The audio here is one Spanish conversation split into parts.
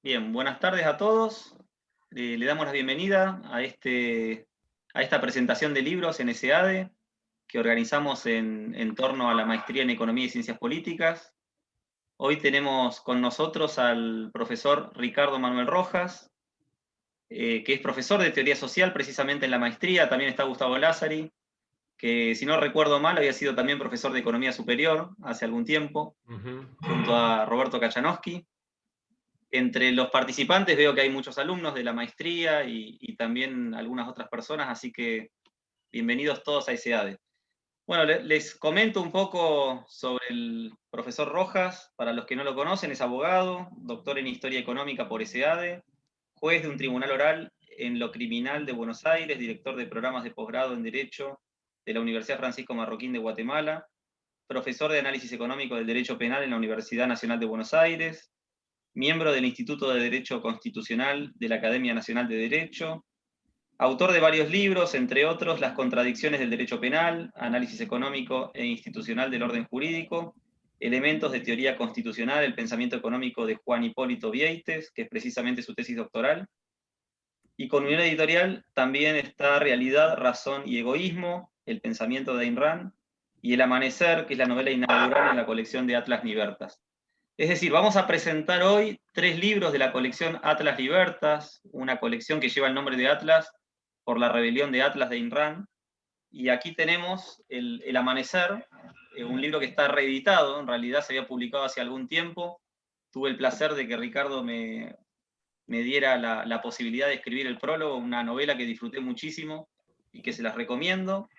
Bien, buenas tardes a todos. Le damos la bienvenida a esta presentación de libros en SEADE que organizamos en torno a la maestría en Economía y Ciencias Políticas. Hoy tenemos con nosotros al profesor Ricardo Manuel Rojas, que es profesor de Teoría Social precisamente en la maestría. También está Gustavo Lázari, que si no recuerdo mal había sido también profesor de Economía Superior hace algún tiempo, junto a Roberto Kachanowski. Entre los participantes veo que hay muchos alumnos de la maestría y también algunas otras personas, así que bienvenidos todos a SEADE. Bueno, les comento un poco sobre el profesor Rojas. Para los que no lo conocen, es abogado, doctor en Historia Económica por SEADE, juez de un tribunal oral en lo criminal de Buenos Aires, director de programas de posgrado en Derecho de la Universidad Francisco Marroquín de Guatemala, profesor de Análisis Económico del Derecho Penal en la Universidad Nacional de Buenos Aires, miembro del Instituto de Derecho Constitucional de la Academia Nacional de Derecho, autor de varios libros, entre otros Las contradicciones del derecho penal, Análisis económico e institucional del orden jurídico, Elementos de teoría constitucional, el pensamiento económico de Juan Hipólito Vieites, que es precisamente su tesis doctoral, y con Unión Editorial también está Realidad, Razón y Egoísmo, el pensamiento de Ayn Rand, y El Amanecer, que es la novela inaugural en la colección de Atlas Libertas. Es decir, vamos a presentar hoy 3 libros de la colección Atlas Libertas, una colección que lleva el nombre de Atlas por la rebelión de Atlas de Ayn Rand. Y aquí tenemos el Amanecer, un libro que está reeditado, en realidad se había publicado hace algún tiempo. Tuve el placer de que Ricardo me diera la posibilidad de escribir el prólogo, una novela que disfruté muchísimo y que se las recomiendo.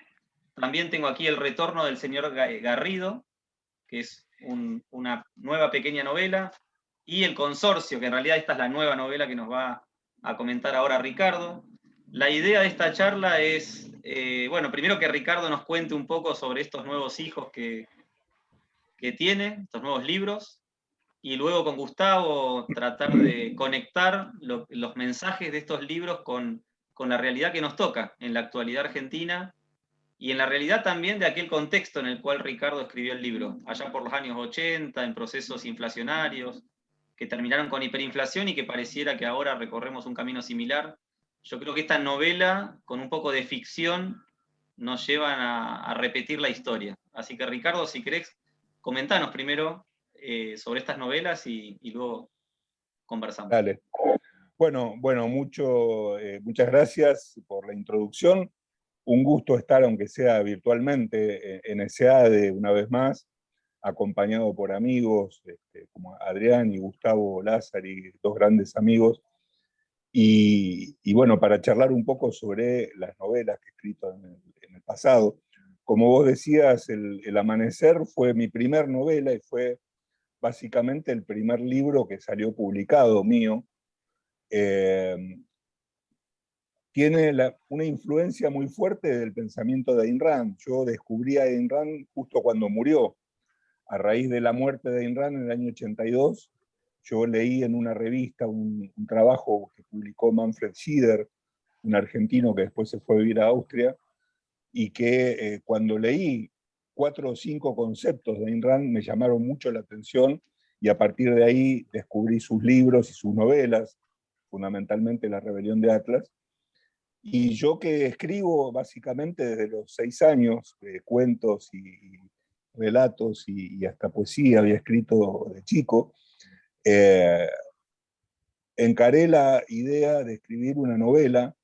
También tengo aquí El retorno del señor Garrido, que es una nueva pequeña novela, y El Consorcio, que en realidad esta es la nueva novela que nos va a comentar ahora Ricardo. La idea de esta charla es, bueno, primero que Ricardo nos cuente un poco sobre estos nuevos hijos que tiene, estos nuevos libros, y luego con Gustavo tratar de conectar los mensajes de estos libros con la realidad que nos toca en la actualidad argentina y en la realidad también de aquel contexto en el cual Ricardo escribió el libro, allá por los años 80, en procesos inflacionarios, que terminaron con hiperinflación y que pareciera que ahora recorremos un camino similar. Yo creo que esta novela, con un poco de ficción, nos llevan a repetir la historia. Así que Ricardo, si querés, comentanos primero sobre estas novelas y luego conversamos. Dale. Bueno, muchas gracias por la introducción. Un gusto estar, aunque sea virtualmente, en SEADE una vez más, acompañado por amigos como Adrián y Gustavo Lázari, dos grandes amigos, y bueno, para charlar un poco sobre las novelas que he escrito en el pasado. Como vos decías, el Amanecer fue mi primer novela y fue básicamente el primer libro que salió publicado mío. eh, Tiene una influencia muy fuerte del pensamiento de Ayn Rand. Yo descubrí a Ayn Rand justo cuando murió. A raíz de la muerte de Ayn Rand en el año 82, yo leí en una revista un trabajo que publicó Manfred Schieder, un argentino que después se fue a vivir a Austria, y que cuando leí 4 o 5 conceptos de Ayn Rand me llamaron mucho la atención, y a partir de ahí descubrí sus libros y sus novelas, fundamentalmente La Rebelión de Atlas. Y yo, que escribo básicamente desde los 6 años, cuentos y relatos y hasta poesía había escrito de chico, eh, encaré la idea de escribir una novela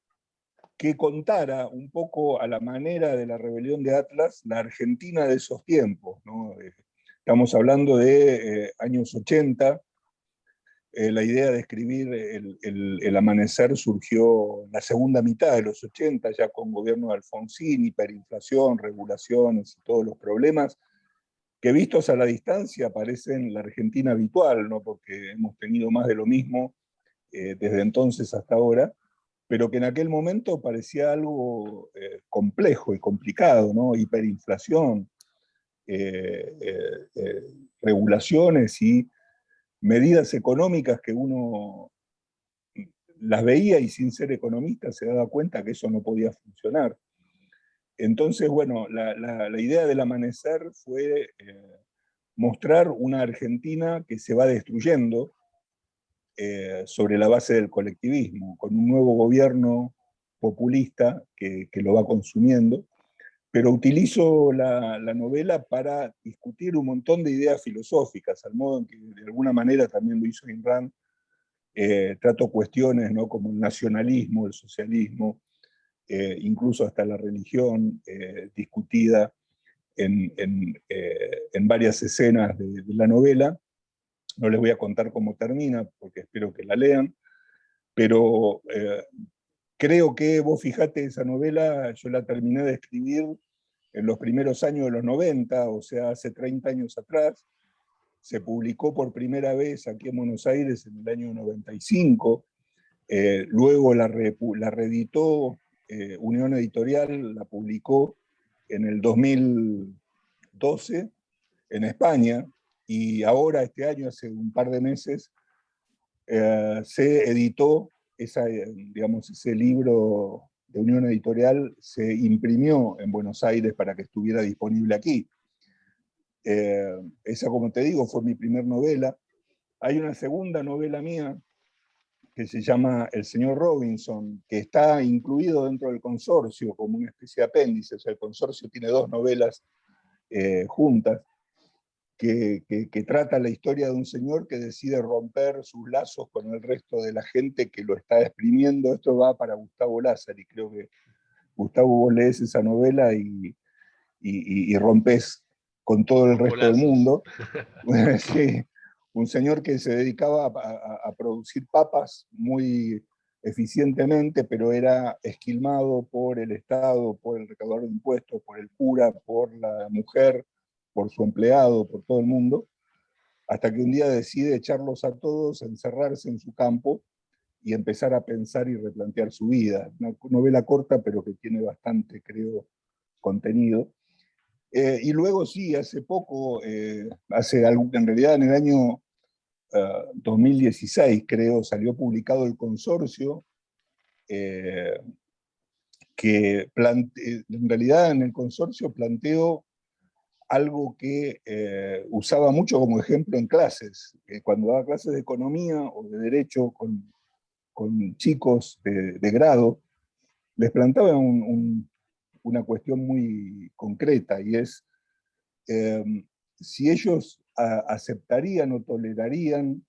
que contara un poco a la manera de La Rebelión de Atlas la Argentina de esos tiempos, ¿no? Estamos hablando de años 80. La idea de escribir el Amanecer surgió en la segunda mitad de los 80, ya con gobierno de Alfonsín, hiperinflación, regulaciones y todos los problemas que, vistos a la distancia, parecen la Argentina habitual, ¿no? Porque hemos tenido más de lo mismo desde entonces hasta ahora, pero que en aquel momento parecía algo complejo y complicado, ¿no? Hiperinflación, regulaciones y medidas económicas que uno las veía y, sin ser economista, se daba cuenta que eso no podía funcionar. Entonces, bueno, la idea del Amanecer fue mostrar una Argentina que se va destruyendo, sobre la base del colectivismo, con un nuevo gobierno populista que lo va consumiendo, pero utilizo la novela para discutir un montón de ideas filosóficas, al modo en que de alguna manera también lo hizo Ayn Rand. Trato cuestiones, ¿no?, como el nacionalismo, el socialismo, incluso hasta la religión, discutida en varias escenas de la novela. No les voy a contar cómo termina, porque espero que la lean, pero creo que, vos fijate, esa novela yo la terminé de escribir en los primeros años de los 90, o sea, hace 30 años atrás. Se publicó por primera vez aquí en Buenos Aires en el año 95, luego la reeditó Unión Editorial, la publicó en el 2012 en España, y ahora este año, hace un par de meses, se editó digamos, ese libro de Unión Editorial, se imprimió en Buenos Aires para que estuviera disponible aquí. Esa, como te digo, fue mi primer novela. Hay una segunda novela mía que se llama El señor Robinson, que está incluido dentro del consorcio como una especie de apéndice. O sea, el consorcio tiene dos novelas juntas, que trata la historia de un señor que decide romper sus lazos con el resto de la gente que lo está exprimiendo. Esto va para Gustavo Lázaro, y creo que, Gustavo, vos lees esa novela y rompes con todo el resto del mundo. Sí, un señor que se dedicaba a producir papas muy eficientemente, pero era esquilmado por el Estado, por el recaudador de impuestos, por el cura, por la mujer, por su empleado, por todo el mundo, hasta que un día decide echarlos a todos, encerrarse en su campo y empezar a pensar y replantear su vida. Una novela corta, pero que tiene bastante, creo, contenido. Y luego sí, hace poco, en realidad en el año 2016, creo, salió publicado El Consorcio, que en realidad en El Consorcio planteo algo que usaba mucho como ejemplo en clases. Cuando daba clases de economía o de derecho con chicos de grado, les planteaba una cuestión muy concreta, y es si ellos aceptarían o tolerarían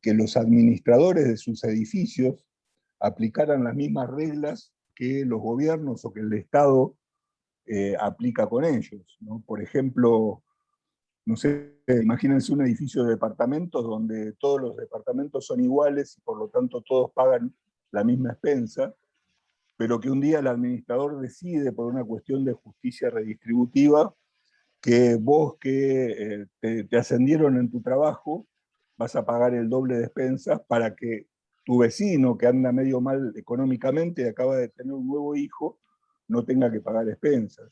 que los administradores de sus edificios aplicaran las mismas reglas que los gobiernos o que el Estado aplica con ellos, ¿no? Por ejemplo, no sé, imagínense un edificio de departamentos donde todos los departamentos son iguales y por lo tanto todos pagan la misma expensa, pero que un día el administrador decide, por una cuestión de justicia redistributiva, que vos que te ascendieron en tu trabajo vas a pagar el doble de expensas para que tu vecino, que anda medio mal económicamente y acaba de tener un nuevo hijo, no tenga que pagar expensas.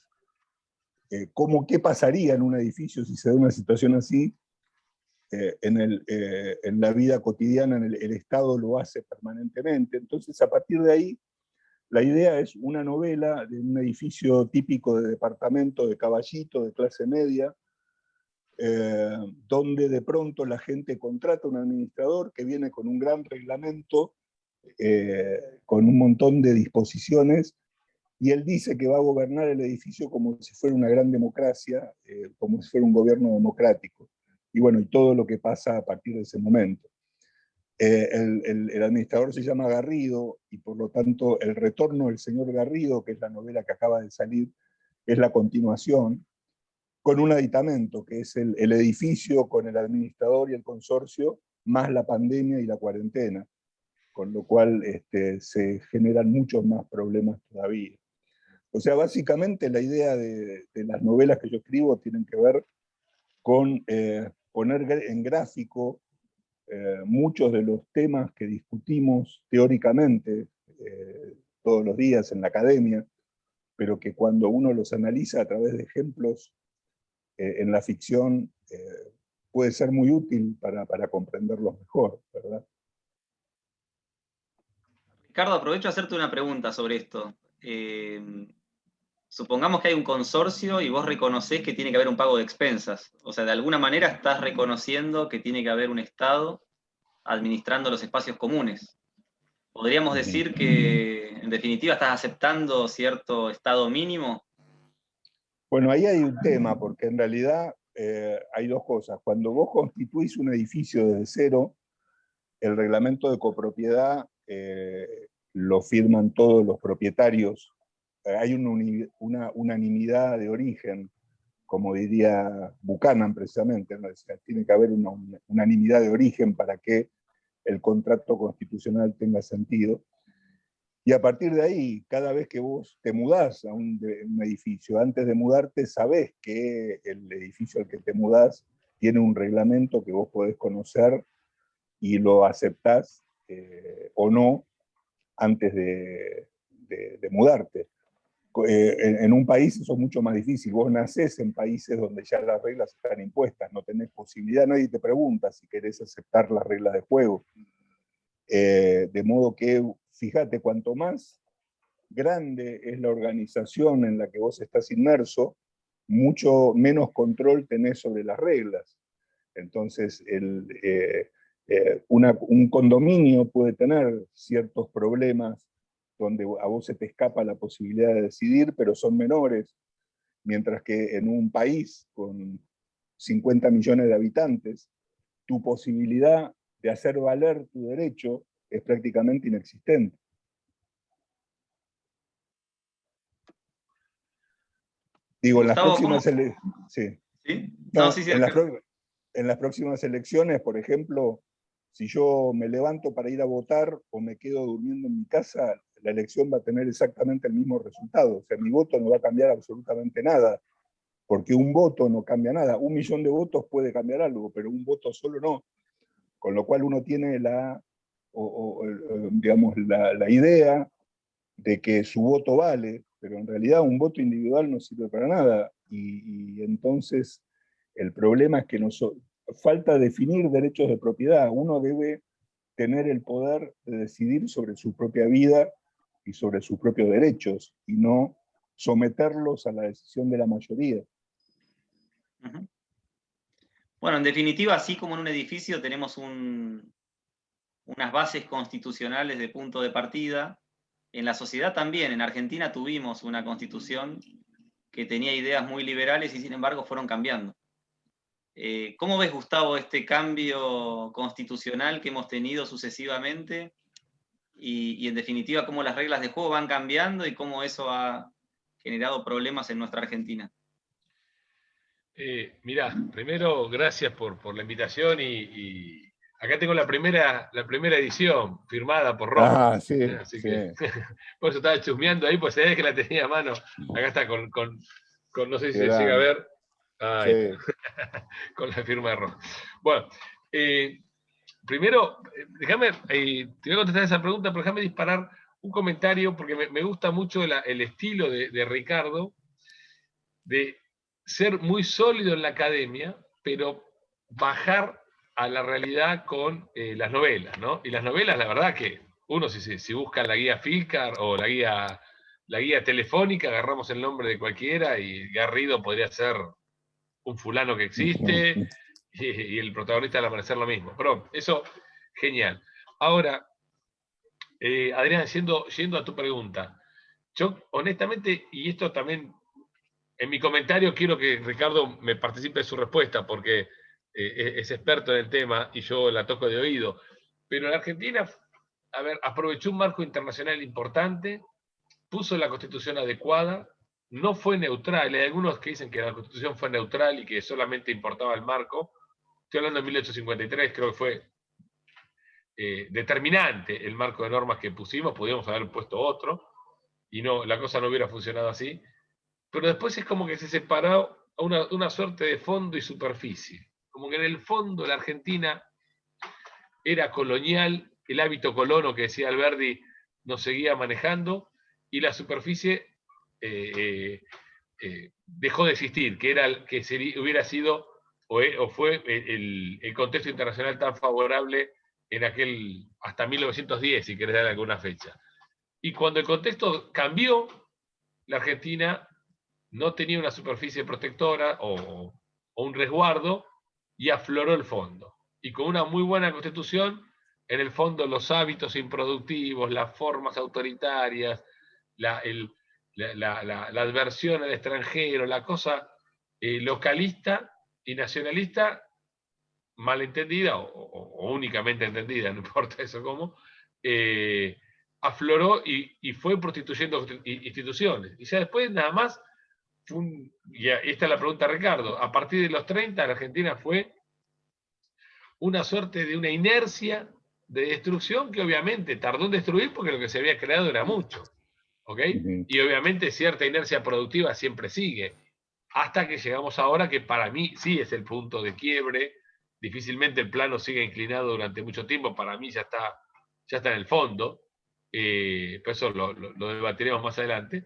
¿Qué pasaría en un edificio si se da una situación así? En la vida cotidiana el Estado lo hace permanentemente. Entonces, a partir de ahí, la idea es una novela de un edificio típico de departamento de caballito, de clase media, donde de pronto la gente contrata un administrador que viene con un gran reglamento, con un montón de disposiciones, y él dice que va a gobernar el edificio como si fuera una gran democracia, como si fuera un gobierno democrático. Y bueno, y todo lo que pasa a partir de ese momento. El administrador se llama Garrido, y por lo tanto El retorno del señor Garrido, que es la novela que acaba de salir, es la continuación, con un aditamento, que es el edificio con el administrador y el consorcio, más la pandemia y la cuarentena, con lo cual se generan muchos más problemas todavía. O sea, básicamente la idea de las novelas que yo escribo tienen que ver con poner en gráfico muchos de los temas que discutimos teóricamente todos los días en la academia, pero que cuando uno los analiza a través de ejemplos en la ficción puede ser muy útil para comprenderlos mejor, ¿verdad? Ricardo, aprovecho a hacerte una pregunta sobre esto. Supongamos que hay un consorcio y vos reconocés que tiene que haber un pago de expensas. O sea, de alguna manera estás reconociendo que tiene que haber un Estado administrando los espacios comunes. ¿Podríamos decir que, en definitiva, estás aceptando cierto estado mínimo? Bueno, ahí hay un tema, porque en realidad hay dos cosas. Cuando vos constituís un edificio desde cero, el reglamento de copropiedad lo firman todos los propietarios. Hay una unanimidad de origen, como diría Buchanan precisamente, ¿no? O sea, tiene que haber una unanimidad de origen para que el contrato constitucional tenga sentido. Y a partir de ahí, cada vez que vos te mudás a un edificio, antes de mudarte, sabés que el edificio al que te mudás tiene un reglamento que vos podés conocer y lo aceptás o no antes de mudarte. En un país eso es mucho más difícil. Vos nacés en países donde ya las reglas están impuestas, no tenés posibilidad, nadie te pregunta si querés aceptar las reglas de juego. De modo que, fíjate, cuanto más grande es la organización en la que vos estás inmerso, mucho menos control tenés sobre las reglas. Entonces, un condominio puede tener ciertos problemas donde a vos se te escapa la posibilidad de decidir, pero son menores, mientras que en un país con 50 millones de habitantes, tu posibilidad de hacer valer tu derecho es prácticamente inexistente. Digo, en las Gustavo, próximas ¿cómo? sí. ¿Sí? No, No, sí, sí. en las próximas elecciones, por ejemplo, si yo me levanto para ir a votar o me quedo durmiendo en mi casa, la elección va a tener exactamente el mismo resultado. O sea, mi voto no va a cambiar absolutamente nada, porque un voto no cambia nada. 1.000.000 de votos puede cambiar algo, pero un voto solo no. Con lo cual uno tiene digamos, la idea de que su voto vale, pero en realidad un voto individual no sirve para nada. Y entonces el problema es que falta definir derechos de propiedad. Uno debe tener el poder de decidir sobre su propia vida y sobre sus propios derechos, y no someterlos a la decisión de la mayoría. Uh-huh. Bueno, en definitiva, así como en un edificio tenemos unas bases constitucionales de punto de partida, en la sociedad también. En Argentina tuvimos una constitución que tenía ideas muy liberales y sin embargo fueron cambiando. ¿Cómo ves, Gustavo, este cambio constitucional que hemos tenido sucesivamente? Y en definitiva, cómo las reglas de juego van cambiando y cómo eso ha generado problemas en nuestra Argentina. Mirá, primero, gracias por la invitación y acá tengo la primera edición firmada por Ron. Ah, sí, Así sí. que por eso estaba chusmeando ahí, pues sabés que la tenía a mano. Acá está con no sé si se llega a ver. Ahí sí. está. Con la firma de Ron. Bueno, primero, déjame, te voy a contestar esa pregunta, pero déjame disparar un comentario, porque me gusta mucho el estilo de Ricardo, de ser muy sólido en la academia, pero bajar a la realidad con las novelas, ¿no? Y las novelas, la verdad que uno si busca la guía Filcar o la guía telefónica, agarramos el nombre de cualquiera y Garrido podría ser un fulano que existe y el protagonista al amanecer lo mismo. Pero eso, genial. Ahora, Adrián, yendo a tu pregunta, yo honestamente, y esto también en mi comentario quiero que Ricardo me participe de su respuesta, porque es experto en el tema y yo la toco de oído. Pero la Argentina, a ver, aprovechó un marco internacional importante, puso la constitución adecuada, no fue neutral. Hay algunos que dicen que la constitución fue neutral y que solamente importaba el marco. Estoy hablando de 1853, creo que fue determinante el marco de normas que pusimos, podríamos haber puesto otro, y no, la cosa no hubiera funcionado así. Pero después es como que se separó a una suerte de fondo y superficie. Como que en el fondo la Argentina era colonial, el hábito colono que decía Alberdi nos seguía manejando, y la superficie dejó de existir, que era que hubiera sido o fue el contexto internacional tan favorable en aquel, hasta 1910, si querés dar alguna fecha. Y cuando el contexto cambió, la Argentina no tenía una superficie protectora o un resguardo y afloró el fondo. Y con una muy buena constitución en el fondo los hábitos improductivos, las formas autoritarias, la, la adversión al extranjero, la cosa localista y nacionalista malentendida o únicamente entendida, no importa eso cómo, afloró y fue prostituyendo instituciones. Y ya después nada más, y esta es la pregunta, Ricardo, a partir de los 30 la Argentina fue una suerte de una inercia de destrucción que obviamente tardó en destruir porque lo que se había creado era mucho. ¿Ok? Y obviamente cierta inercia productiva siempre sigue, hasta que llegamos ahora, que para mí sí es el punto de quiebre. Difícilmente el plano siga inclinado durante mucho tiempo, para mí ya está en el fondo, pues eso lo debatiremos más adelante.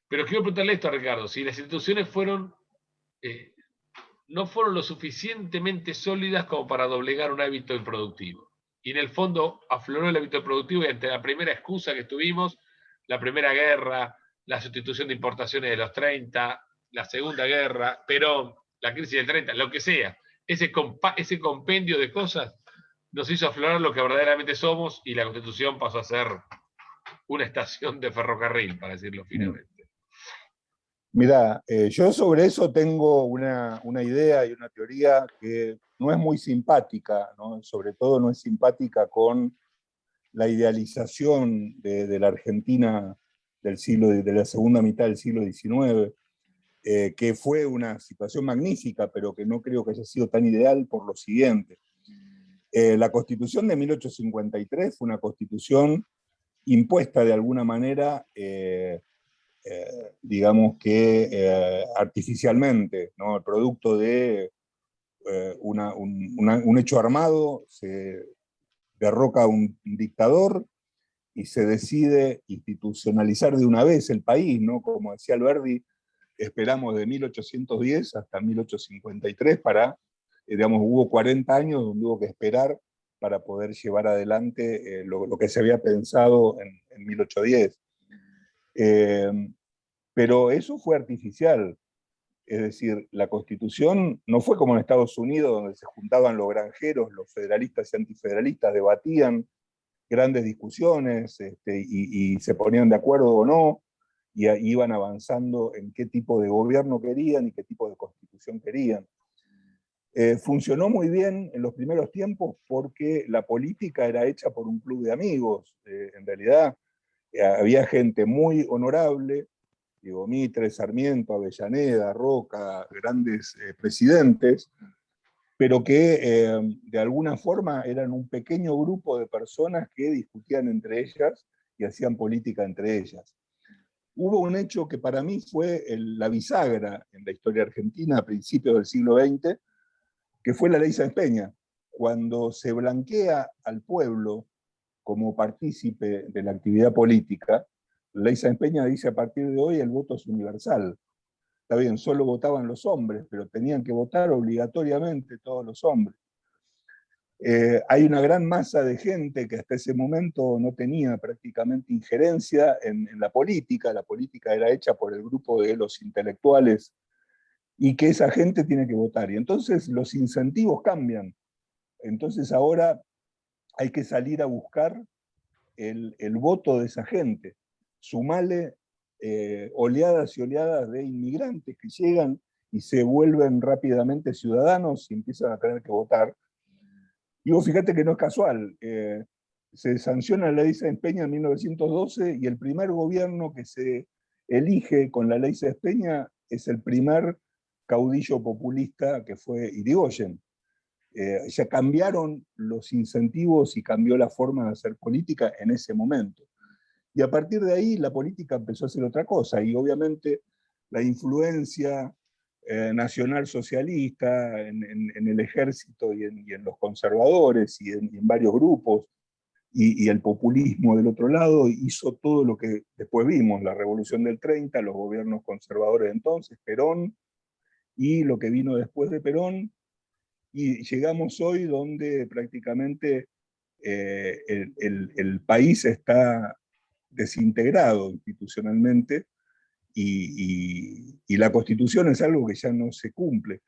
Pero quiero preguntarle esto a Ricardo, si las instituciones no fueron lo suficientemente sólidas como para doblegar un hábito improductivo. Y en el fondo afloró el hábito productivo y ante la primera excusa que tuvimos, la primera guerra, la sustitución de importaciones de los 30, la segunda guerra, Perón, la crisis del 30, lo que sea, ese compendio de cosas nos hizo aflorar lo que verdaderamente somos y la Constitución pasó a ser una estación de ferrocarril, para decirlo finamente. Mirá, yo sobre eso tengo una idea y una teoría que no es muy simpática, ¿no? Sobre todo no es simpática con la idealización de la Argentina de la segunda mitad del siglo XIX, que fue una situación magnífica, pero que no creo que haya sido tan ideal por lo siguiente. La Constitución de 1853 fue una constitución impuesta de alguna manera, digamos que artificialmente, ¿no? El producto de un hecho armado, se derroca a un dictador y se decide institucionalizar de una vez el país, ¿no? Como decía Alberdi, esperamos de 1810 hasta 1853 para, digamos, hubo 40 años donde hubo que esperar para poder llevar adelante lo que se había pensado en 1810. Pero eso fue artificial. Es decir, la Constitución no fue como en Estados Unidos, donde se juntaban los granjeros, los federalistas y antifederalistas, debatían grandes discusiones y se ponían de acuerdo o no, y iban avanzando en qué tipo de gobierno querían y qué tipo de constitución querían. Funcionó muy bien en los primeros tiempos porque la política era hecha por un club de amigos. En realidad había gente muy honorable, digo, Mitre, Sarmiento, Avellaneda, Roca, grandes presidentes, pero que de alguna forma eran un pequeño grupo de personas que discutían entre ellas y hacían política entre ellas. Hubo un hecho que para mí fue la bisagra en la historia argentina a principios del siglo XX, que fue la ley Sáenz Peña, cuando se blanquea al pueblo como partícipe de la actividad política. La ley Sáenz Peña dice: a partir de hoy el voto es universal. Está bien, solo votaban los hombres, pero tenían que votar obligatoriamente todos los hombres. Hay una gran masa de gente que hasta ese momento no tenía prácticamente injerencia en la política era hecha por el grupo de los intelectuales, y que esa gente tiene que votar. Y entonces los incentivos cambian. Entonces ahora hay que salir a buscar el voto de esa gente. Sumale oleadas y oleadas de inmigrantes que llegan y se vuelven rápidamente ciudadanos y empiezan a tener que votar. Y vos fíjate que no es casual. Se sanciona la ley Sáenz Peña en 1912 y el primer gobierno que se elige con la ley Sáenz Peña es el primer caudillo populista, que fue Irigoyen. Ya cambiaron los incentivos y cambió la forma de hacer política en ese momento. Y a partir de ahí la política empezó a hacer otra cosa, y obviamente la influencia nacional socialista en el ejército y en los conservadores y en varios grupos, y el populismo del otro lado hizo todo lo que después vimos: la Revolución del 30, los gobiernos conservadores de entonces, Perón, y lo que vino después de Perón, y llegamos hoy donde prácticamente el país está desintegrado institucionalmente, y la Constitución es algo que ya no se cumple.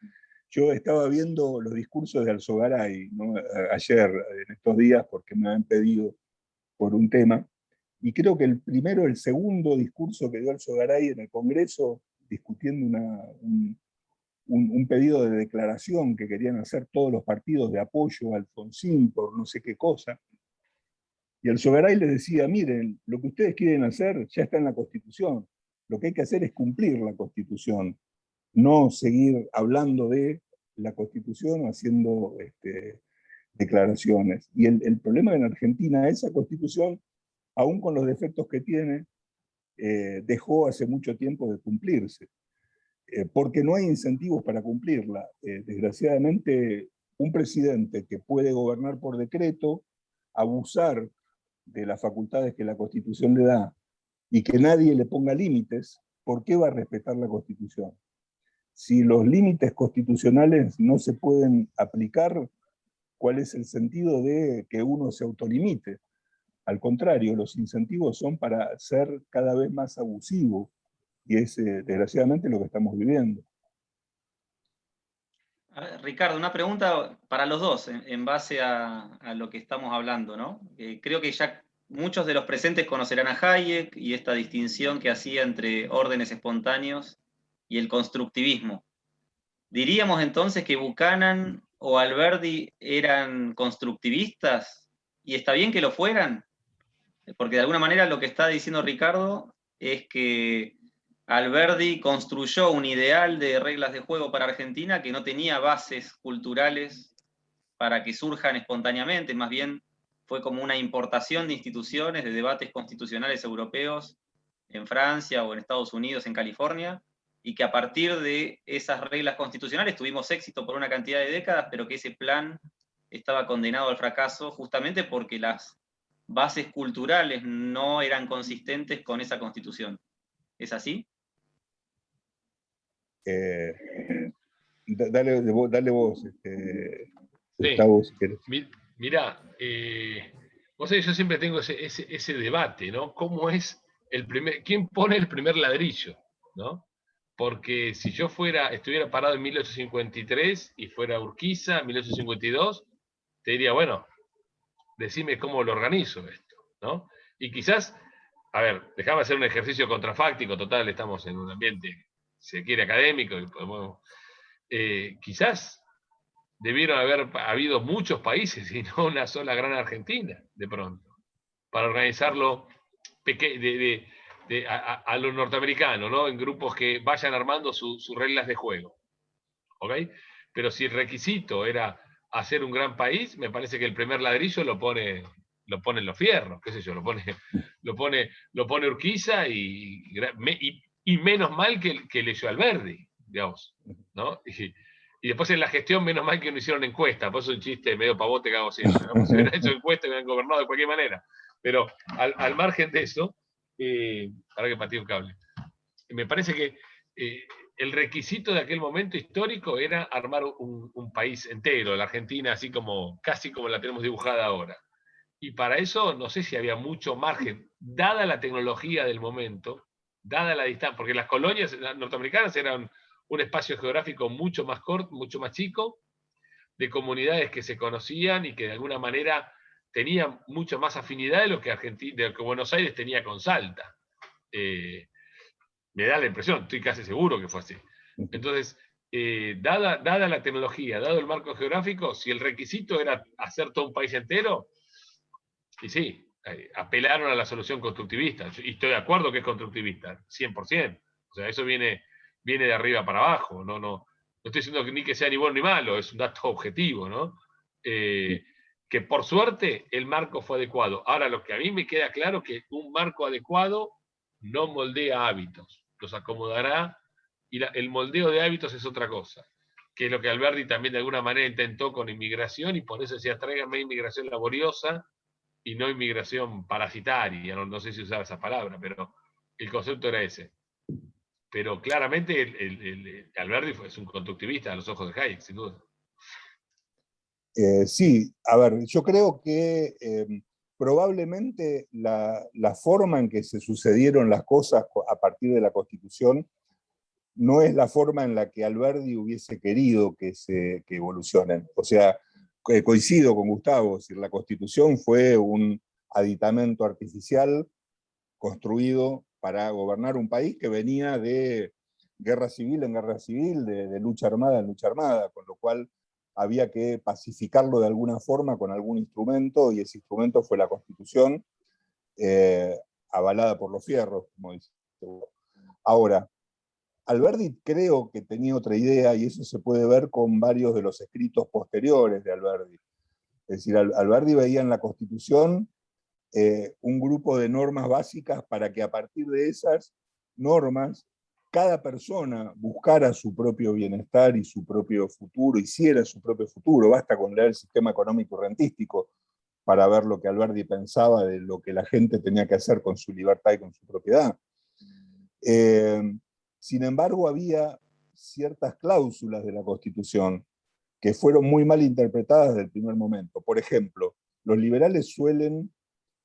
Yo estaba viendo los discursos de Alzogaray, ¿no? Ayer, en estos días, porque me han pedido por un tema, y creo que el segundo discurso que dio Alzogaray en el Congreso, discutiendo un pedido de declaración que querían hacer todos los partidos de apoyo a Alfonsín por no sé qué cosa, y Alzogaray les decía, miren, lo que ustedes quieren hacer ya está en la Constitución, lo que hay que hacer es cumplir la Constitución, no seguir hablando de la Constitución o haciendo declaraciones. Y el problema en Argentina, esa Constitución, aún con los defectos que tiene, dejó hace mucho tiempo de cumplirse, porque no hay incentivos para cumplirla. Desgraciadamente, un presidente que puede gobernar por decreto, abusar de las facultades que la Constitución le da y que nadie le ponga límites, ¿por qué va a respetar la Constitución? Si los límites constitucionales no se pueden aplicar, ¿cuál es el sentido de que uno se autolimite? Al contrario, los incentivos son para ser cada vez más abusivo, y es desgraciadamente lo que estamos viviendo. A ver, Ricardo, una pregunta para los dos, en base a lo que estamos hablando, ¿no? Creo que ya muchos de los presentes conocerán a Hayek y esta distinción que hacía entre órdenes espontáneos y el constructivismo. ¿Diríamos entonces que Buchanan o Alberdi eran constructivistas? ¿Y está bien que lo fueran? Porque de alguna manera lo que está diciendo Ricardo es que Alberdi construyó un ideal de reglas de juego para Argentina que no tenía bases culturales para que surjan espontáneamente, más bien fue como una importación de instituciones, de debates constitucionales europeos en Francia o en Estados Unidos, en California, y que a partir de esas reglas constitucionales tuvimos éxito por una cantidad de décadas, pero que ese plan estaba condenado al fracaso justamente porque las bases culturales no eran consistentes con esa constitución. ¿Es así? Dale vos, Gustavo, si querés. Mirá, vos sabés, yo siempre tengo ese debate, ¿no? ¿Cómo es quién pone el primer ladrillo, ¿no? Porque si yo estuviera parado en 1853 y fuera Urquiza en 1852, te diría, bueno, decime cómo lo organizo esto, ¿no? Y quizás, a ver, déjame hacer un ejercicio contrafáctico, total, estamos en un ambiente, si se quiere, académico, y podemos, quizás debieron haber habido muchos países y no una sola gran Argentina, de pronto, para organizarlo a los norteamericanos, ¿no? En grupos que vayan armando sus reglas de juego. ¿Ok? Pero si el requisito era hacer un gran país, me parece que el primer ladrillo lo ponen los fierros, qué sé yo, lo pone Urquiza y menos mal que leyó Alberdi, digamos, ¿no? Y después en la gestión, menos mal que no hicieron encuesta, por eso es un chiste medio pavote que hago siempre, ¿no? Si hubieran hecho encuesta, hubieran gobernado de cualquier manera. Pero al margen de eso, para que patee un cable, me parece que el requisito de aquel momento histórico era armar un país entero, la Argentina así como, casi como la tenemos dibujada ahora. Y para eso no sé si había mucho margen, dada la tecnología del momento, dada la distancia, porque las colonias norteamericanas eran un espacio geográfico mucho más corto, mucho más chico, de comunidades que se conocían y que de alguna manera tenían mucho más afinidad de lo que Buenos Aires tenía con Salta. Me da la impresión, estoy casi seguro que fue así. Entonces, dada la tecnología, dado el marco geográfico, si el requisito era hacer todo un país entero, y sí, apelaron a la solución constructivista. Y estoy de acuerdo que es constructivista, 100%. O sea, eso viene de arriba para abajo. No estoy diciendo ni que sea ni bueno ni malo, es un dato objetivo, ¿no? Que por suerte el marco fue adecuado. Ahora, lo que a mí me queda claro es que un marco adecuado no moldea hábitos, los acomodará, y el moldeo de hábitos es otra cosa, que es lo que Alberdi también de alguna manera intentó con inmigración, y por eso decía, tráiganme inmigración laboriosa y no inmigración parasitaria, no sé si usaba esa palabra, pero el concepto era ese. Pero claramente Alberdi es un constructivista a los ojos de Hayek, sin duda. Sí, a ver, yo creo que probablemente la forma en que se sucedieron las cosas a partir de la Constitución no es la forma en la que Alberdi hubiese querido que evolucionen. O sea, coincido con Gustavo, es decir, la Constitución fue un aditamento artificial construido para gobernar un país que venía de guerra civil en guerra civil, de lucha armada en lucha armada, con lo cual había que pacificarlo de alguna forma con algún instrumento, y ese instrumento fue la Constitución, avalada por los fierros, como dice. Ahora, Alberdi creo que tenía otra idea, y eso se puede ver con varios de los escritos posteriores de Alberdi. Es decir, Alberdi veía en la Constitución un grupo de normas básicas para que a partir de esas normas cada persona buscara su propio bienestar y su propio futuro, hiciera su propio futuro. Basta con leer el sistema económico y rentístico para ver lo que Alberdi pensaba de lo que la gente tenía que hacer con su libertad y con su propiedad. Sin embargo, había ciertas cláusulas de la Constitución que fueron muy mal interpretadas desde el primer momento. Por ejemplo, los liberales suelen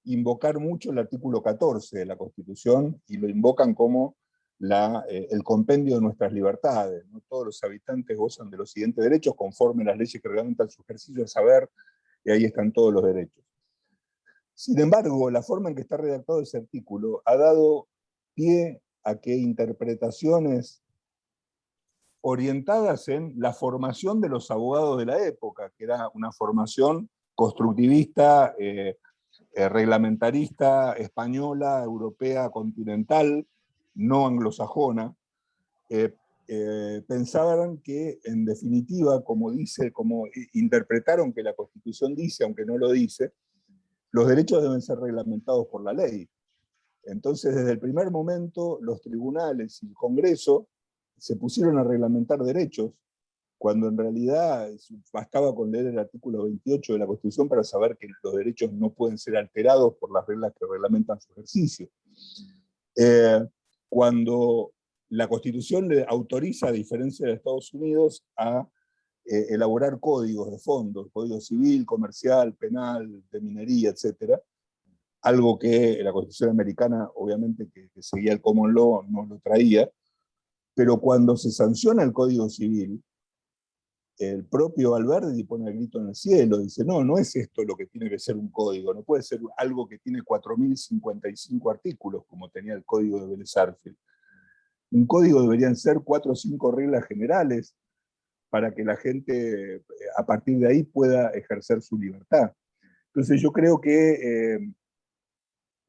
invocar mucho el artículo 14 de la Constitución, y lo invocan como el compendio de nuestras libertades, ¿no? Todos los habitantes gozan de los siguientes derechos conforme las leyes que reglamentan su ejercicio de saber, y ahí están todos los derechos. Sin embargo, la forma en que está redactado ese artículo ha dado pie a que interpretaciones orientadas en la formación de los abogados de la época, que era una formación constructivista, reglamentarista, española, europea, continental, no anglosajona, pensaban que, en definitiva, como interpretaron que la Constitución dice, aunque no lo dice, los derechos deben ser reglamentados por la ley. Entonces, desde el primer momento, los tribunales y el Congreso se pusieron a reglamentar derechos, cuando en realidad bastaba con leer el artículo 28 de la Constitución para saber que los derechos no pueden ser alterados por las reglas que reglamentan su ejercicio. Cuando la Constitución le autoriza, a diferencia de Estados Unidos, a elaborar códigos de fondos, código civil, comercial, penal, de minería, etc., algo que la Constitución americana, obviamente, que seguía el common law, no lo traía, pero cuando se sanciona el Código Civil, el propio Alberdi pone el grito en el cielo, dice, no es esto lo que tiene que ser un código, no puede ser algo que tiene 4.055 artículos, como tenía el Código de Vélez Sarsfield. Un código deberían ser 4 o 5 reglas generales para que la gente, a partir de ahí, pueda ejercer su libertad. Entonces yo creo que,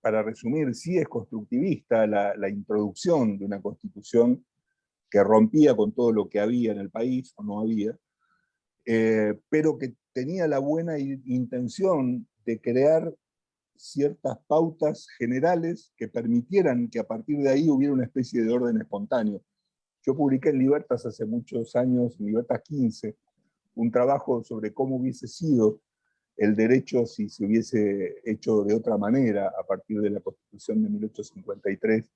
para resumir, sí es constructivista la introducción de una Constitución que rompía con todo lo que había en el país, o no había, pero que tenía la buena intención de crear ciertas pautas generales que permitieran que a partir de ahí hubiera una especie de orden espontáneo. Yo publiqué en Libertas hace muchos años, en Libertas 15, un trabajo sobre cómo hubiese sido el derecho si se hubiese hecho de otra manera a partir de la Constitución de 1853.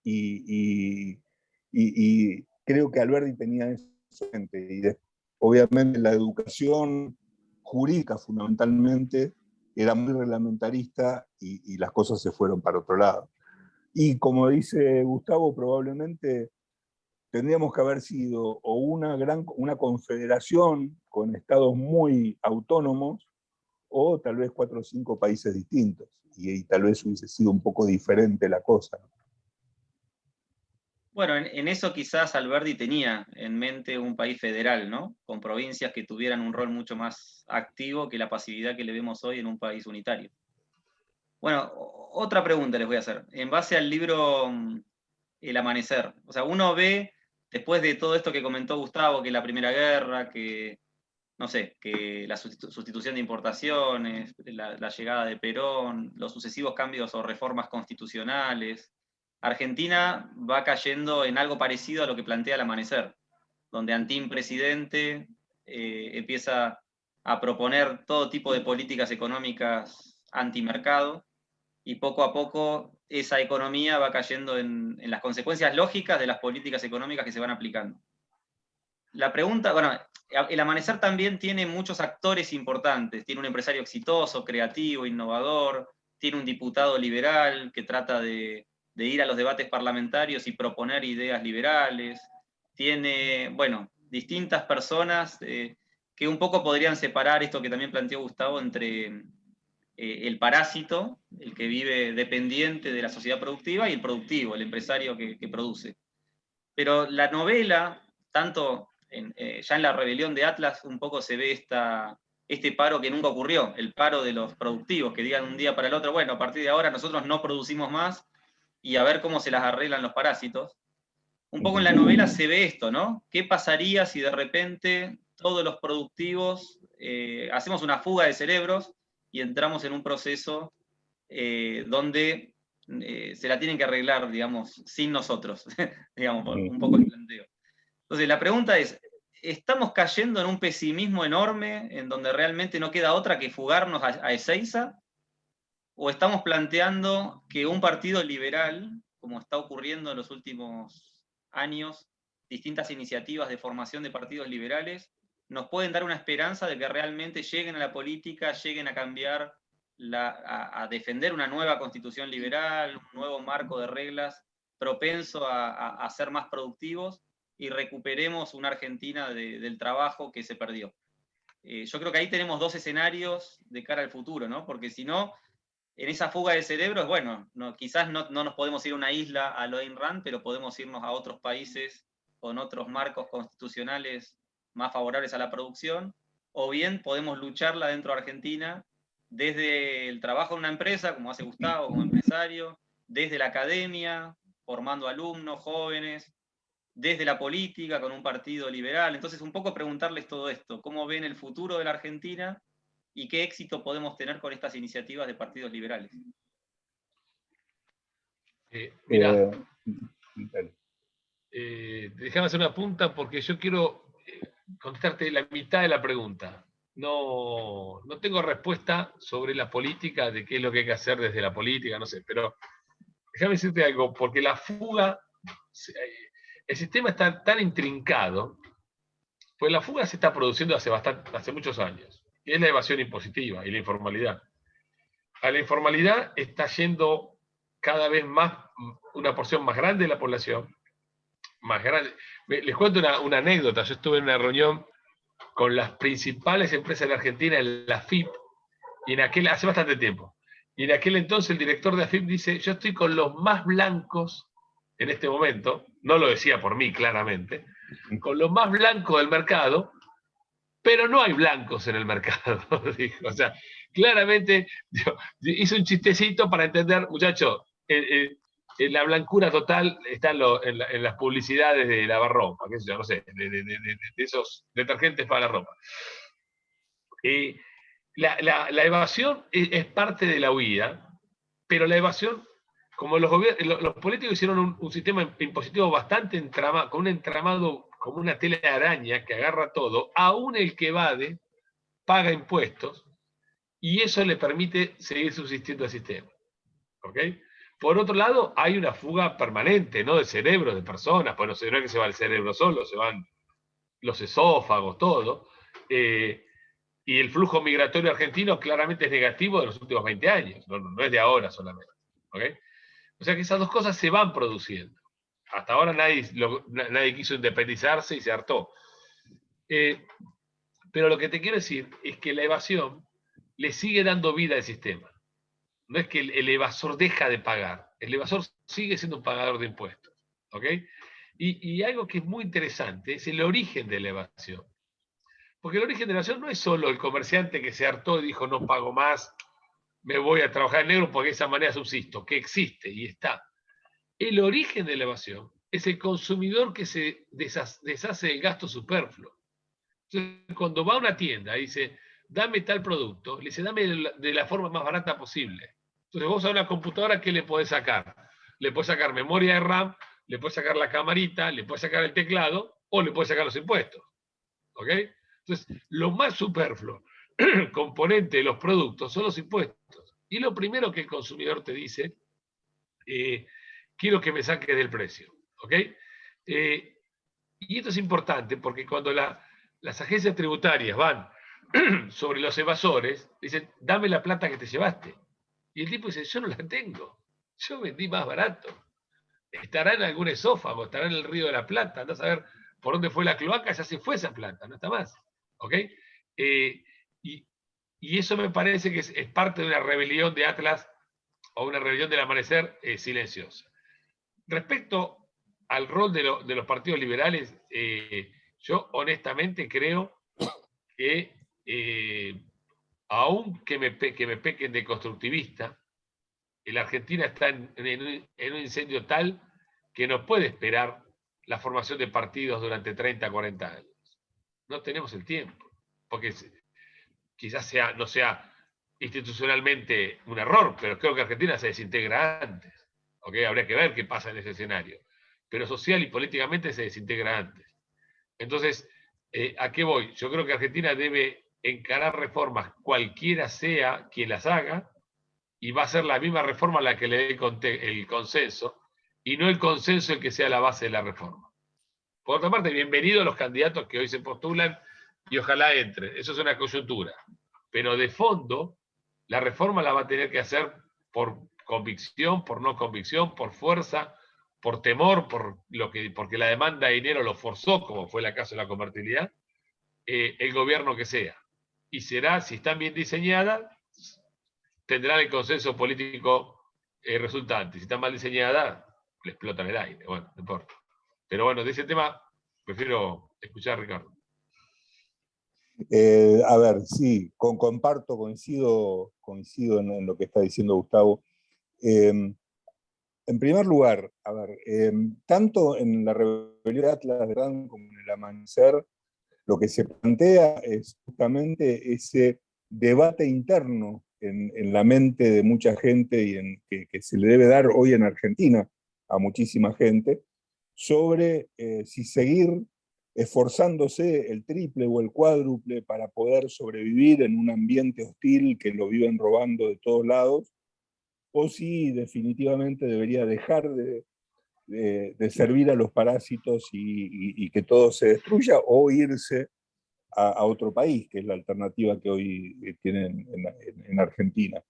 Y creo que Alberdi tenía eso en mente. Y obviamente la educación jurídica fundamentalmente era muy reglamentarista, y las cosas se fueron para otro lado. Y como dice Gustavo, probablemente tendríamos que haber sido o una confederación con estados muy autónomos, o tal vez 4 o 5 países distintos, y tal vez hubiese sido un poco diferente la cosa, ¿no? Bueno, en eso quizás Alberdi tenía en mente un país federal, ¿no? Con provincias que tuvieran un rol mucho más activo que la pasividad que le vemos hoy en un país unitario. Bueno, otra pregunta les voy a hacer. En base al libro El Amanecer, o sea, uno ve, después de todo esto que comentó Gustavo, que la Primera Guerra, que, no sé, que la sustitución de importaciones, la llegada de Perón, los sucesivos cambios o reformas constitucionales, Argentina va cayendo en algo parecido a lo que plantea El Amanecer, donde Antín, presidente, empieza a proponer todo tipo de políticas económicas antimercado, y poco a poco esa economía va cayendo en las consecuencias lógicas de las políticas económicas que se van aplicando. La pregunta, bueno, El Amanecer también tiene muchos actores importantes, tiene un empresario exitoso, creativo, innovador, tiene un diputado liberal que trata de ir a los debates parlamentarios y proponer ideas liberales. Tiene, bueno, distintas personas que un poco podrían separar esto que también planteó Gustavo entre el parásito, el que vive dependiente de la sociedad productiva, y el productivo, el empresario que produce. Pero la novela, tanto ya en la rebelión de Atlas, un poco se ve este paro que nunca ocurrió, el paro de los productivos, que digan un día para el otro, bueno, a partir de ahora nosotros no producimos más y a ver cómo se las arreglan los parásitos. Un poco en la novela se ve esto, ¿no? ¿Qué pasaría si de repente todos los productivos hacemos una fuga de cerebros y entramos en un proceso donde se la tienen que arreglar, digamos, sin nosotros, digamos, un poco el planteo. Entonces, la pregunta es, ¿estamos cayendo en un pesimismo enorme en donde realmente no queda otra que fugarnos a Ezeiza? ¿O estamos planteando que un partido liberal, como está ocurriendo en los últimos años, distintas iniciativas de formación de partidos liberales, nos pueden dar una esperanza de que realmente lleguen a la política, lleguen a cambiar, a defender una nueva constitución liberal, un nuevo marco de reglas propenso a ser más productivos y recuperemos una Argentina del trabajo que se perdió? Yo creo que ahí tenemos dos escenarios de cara al futuro, ¿no? Porque si no, en esa fuga de cerebros, bueno, quizás no nos podemos ir a una isla a lo Ayn Rand, pero podemos irnos a otros países con otros marcos constitucionales más favorables a la producción, o bien podemos lucharla dentro de Argentina desde el trabajo en una empresa, como hace Gustavo, como empresario, desde la academia, formando alumnos, jóvenes, desde la política, con un partido liberal. Entonces, un poco preguntarles todo esto, ¿cómo ven el futuro de la Argentina y qué éxito podemos tener con estas iniciativas de partidos liberales? Mirá, déjame hacer una punta porque yo quiero contestarte la mitad de la pregunta. No tengo respuesta sobre la política, de qué es lo que hay que hacer desde la política, no sé, pero déjame decirte algo, porque la fuga, el sistema está tan intrincado, pues la fuga se está produciendo hace muchos años, y es la evasión impositiva y la informalidad. A la informalidad está yendo cada vez más, una porción más grande de la población, más grande. Les cuento una anécdota. Yo estuve en una reunión con las principales empresas de la Argentina, en la AFIP, y hace bastante tiempo. Y en aquel entonces el director de AFIP dice, yo estoy con los más blancos en este momento, no lo decía por mí claramente, con los más blancos del mercado, pero no hay blancos en el mercado, dijo. O sea, claramente hizo un chistecito para entender, muchachos, la blancura total está en las publicidades de lavarropa, qué sé yo, no sé, de esos detergentes para la ropa. La evasión es parte de la huida, pero la evasión, como los políticos hicieron un sistema impositivo bastante entramado, con un entramado como una tela de araña que agarra todo, aún el que evade paga impuestos y eso le permite seguir subsistiendo al sistema. ¿Ok? Por otro lado, hay una fuga permanente, ¿no? De cerebros de personas, pues no es que se va el cerebro solo, se van los esófagos, todo. Y el flujo migratorio argentino claramente es negativo de los últimos 20 años, no es de ahora solamente. ¿Okay? O sea que esas dos cosas se van produciendo. Hasta ahora nadie quiso independizarse y se hartó. Pero lo que te quiero decir es que la evasión le sigue dando vida al sistema. No es que el evasor deja de pagar, el evasor sigue siendo un pagador de impuestos. ¿Ok? Y algo que es muy interesante es el origen de la evasión. Porque el origen de la evasión no es solo el comerciante que se hartó y dijo no pago más, me voy a trabajar en negro porque de esa manera subsisto, que existe y está. El origen de la evasión es el consumidor que se deshace del gasto superfluo. Entonces, cuando va a una tienda y dice, dame tal producto, le dice, dame de la forma más barata posible. Entonces vos a una computadora, ¿qué le podés sacar? Le podés sacar memoria de RAM, le podés sacar la camarita, le podés sacar el teclado o le podés sacar los impuestos. ¿Ok? Entonces, lo más superfluo, componente de los productos, son los impuestos. Y lo primero que el consumidor te dice, quiero que me saques del precio. ¿Ok? Y esto es importante porque cuando las agencias tributarias van sobre los evasores, dicen, dame la plata que te llevaste. Y el tipo dice, yo no la tengo, yo vendí más barato. estará en algún esófago, estará en el Río de la Plata, andás a ver por dónde fue la cloaca, ya se fue esa planta, no está más. ¿Ok? Y, y eso me parece que es parte de una rebelión de Atlas o una rebelión del amanecer silenciosa. Respecto al rol de los partidos liberales, yo honestamente creo que, aun que me pequen de constructivista, la Argentina está en un incendio tal que no puede esperar la formación de partidos durante 30, 40 años. No tenemos el tiempo, porque quizás no sea institucionalmente un error, pero creo que Argentina se desintegra antes. ¿Okay? Habría que ver qué pasa en ese escenario. Pero social y políticamente se desintegra antes. Entonces, ¿a qué voy? Yo creo que Argentina debe encarar reformas, cualquiera sea quien las haga, y va a ser la misma reforma la que le dé el consenso, y no el consenso el que sea la base de la reforma. Por otra parte, bienvenidos los candidatos que hoy se postulan y ojalá entren. Eso es una coyuntura. Pero de fondo, la reforma la va a tener que hacer por convicción, por no convicción, por fuerza, por temor, porque la demanda de dinero lo forzó, como fue el caso de la convertibilidad, el gobierno que sea. Y será, si están bien diseñadas, tendrán el consenso político resultante. Si está mal diseñada, le explotan el aire. Bueno, no importa. Pero bueno, de ese tema prefiero escuchar a Ricardo. A ver, sí, comparto, coincido en lo que está diciendo Gustavo. En primer lugar, a ver, tanto en la rebelión de Atlas como en el amanecer, lo que se plantea es justamente ese debate interno en la mente de mucha gente y que se le debe dar hoy en Argentina a muchísima gente, sobre si seguir esforzándose el triple o el cuádruple para poder sobrevivir en un ambiente hostil que lo viven robando de todos lados, o si definitivamente debería dejar de servir a los parásitos y que todo se destruya, o irse a otro país, que es la alternativa que hoy tienen en Argentina.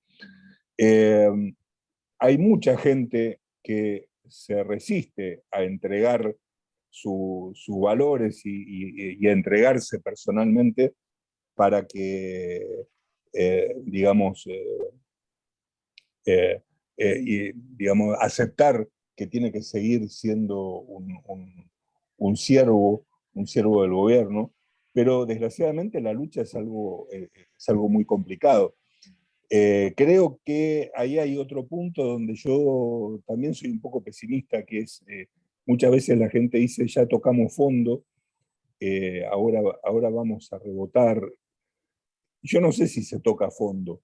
Hay mucha gente que se resiste a entregar sus valores y a entregarse personalmente para que, digamos, digamos, aceptar que tiene que seguir siendo un siervo del gobierno, pero desgraciadamente la lucha es algo muy complicado. Creo que ahí hay otro punto donde yo también soy un poco pesimista, que es muchas veces la gente dice ya tocamos fondo, ahora vamos a rebotar. Yo no sé si se toca fondo.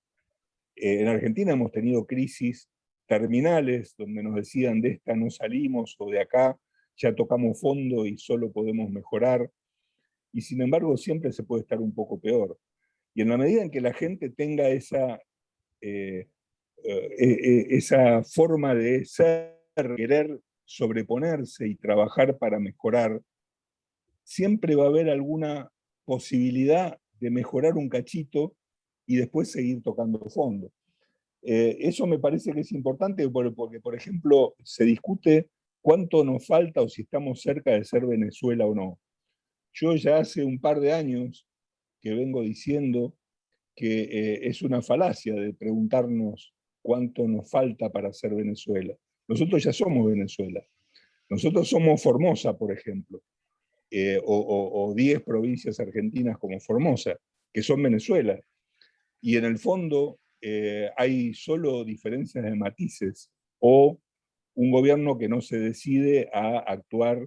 En Argentina hemos tenido crisis terminales donde nos decían de esta no salimos o de acá ya tocamos fondo y solo podemos mejorar. Y sin embargo siempre se puede estar un poco peor. Y en la medida en que la gente tenga esa forma de ser, querer sobreponerse y trabajar para mejorar, siempre va a haber alguna posibilidad de mejorar un cachito y después seguir tocando fondo. Eso me parece que es importante porque, por ejemplo, se discute cuánto nos falta o si estamos cerca de ser Venezuela o no. Yo ya hace un par de años que vengo diciendo que es una falacia de preguntarnos cuánto nos falta para ser Venezuela. Nosotros ya somos Venezuela. Nosotros somos Formosa, por ejemplo, o 10 provincias argentinas como Formosa, que son Venezuela. Y en el fondo hay solo diferencias de matices o un gobierno que no se decide a actuar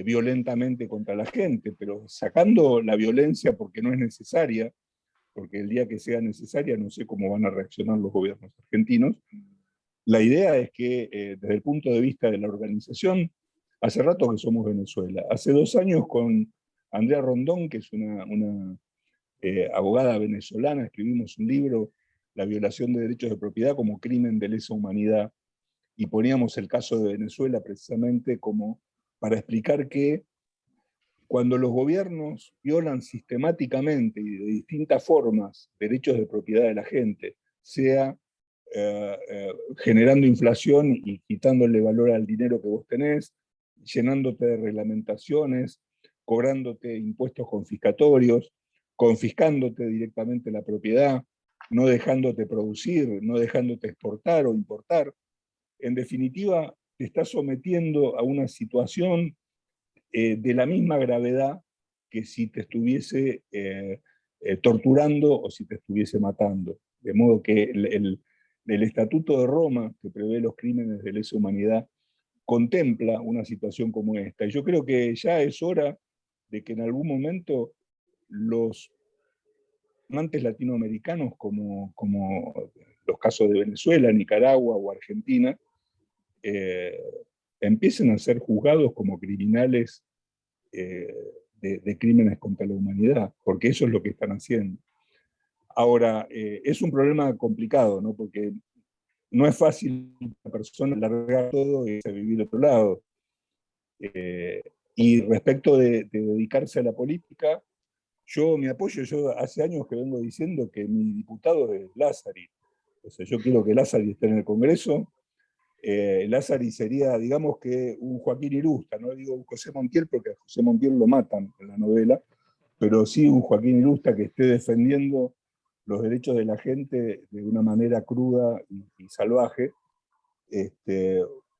violentamente contra la gente, pero sacando la violencia porque no es necesaria, porque el día que sea necesaria no sé cómo van a reaccionar los gobiernos argentinos, la idea es que desde el punto de vista de la organización, hace rato que somos Venezuela. Hace 2 años con Andrea Rondón, que es una abogada venezolana, escribimos un libro, La violación de derechos de propiedad como crimen de lesa humanidad, y poníamos el caso de Venezuela precisamente como para explicar que cuando los gobiernos violan sistemáticamente y de distintas formas derechos de propiedad de la gente, sea generando inflación y quitándole valor al dinero que vos tenés, llenándote de reglamentaciones, cobrándote impuestos confiscatorios, confiscándote directamente la propiedad, no dejándote producir, no dejándote exportar o importar. En definitiva, te está sometiendo a una situación de la misma gravedad que si te estuviese torturando o si te estuviese matando. De modo que el Estatuto de Roma, que prevé los crímenes de lesa humanidad, contempla una situación como esta. Y yo creo que ya es hora de que en algún momento los amantes latinoamericanos, como los casos de Venezuela, Nicaragua o Argentina, empiecen a ser juzgados como criminales de crímenes contra la humanidad, porque eso es lo que están haciendo. Ahora, es un problema complicado, ¿no? Porque no es fácil la persona largar todo y irse a vivir a otro lado. Y respecto de dedicarse a la política, mi apoyo, yo hace años que vengo diciendo que mi diputado es Lázari. O sea, yo quiero que Lázari esté en el Congreso. Lázari sería, digamos que un Joaquín Irusta, no digo un José Montiel porque a José Montiel lo matan en la novela, pero sí un Joaquín Irusta que esté defendiendo los derechos de la gente de una manera cruda y salvaje.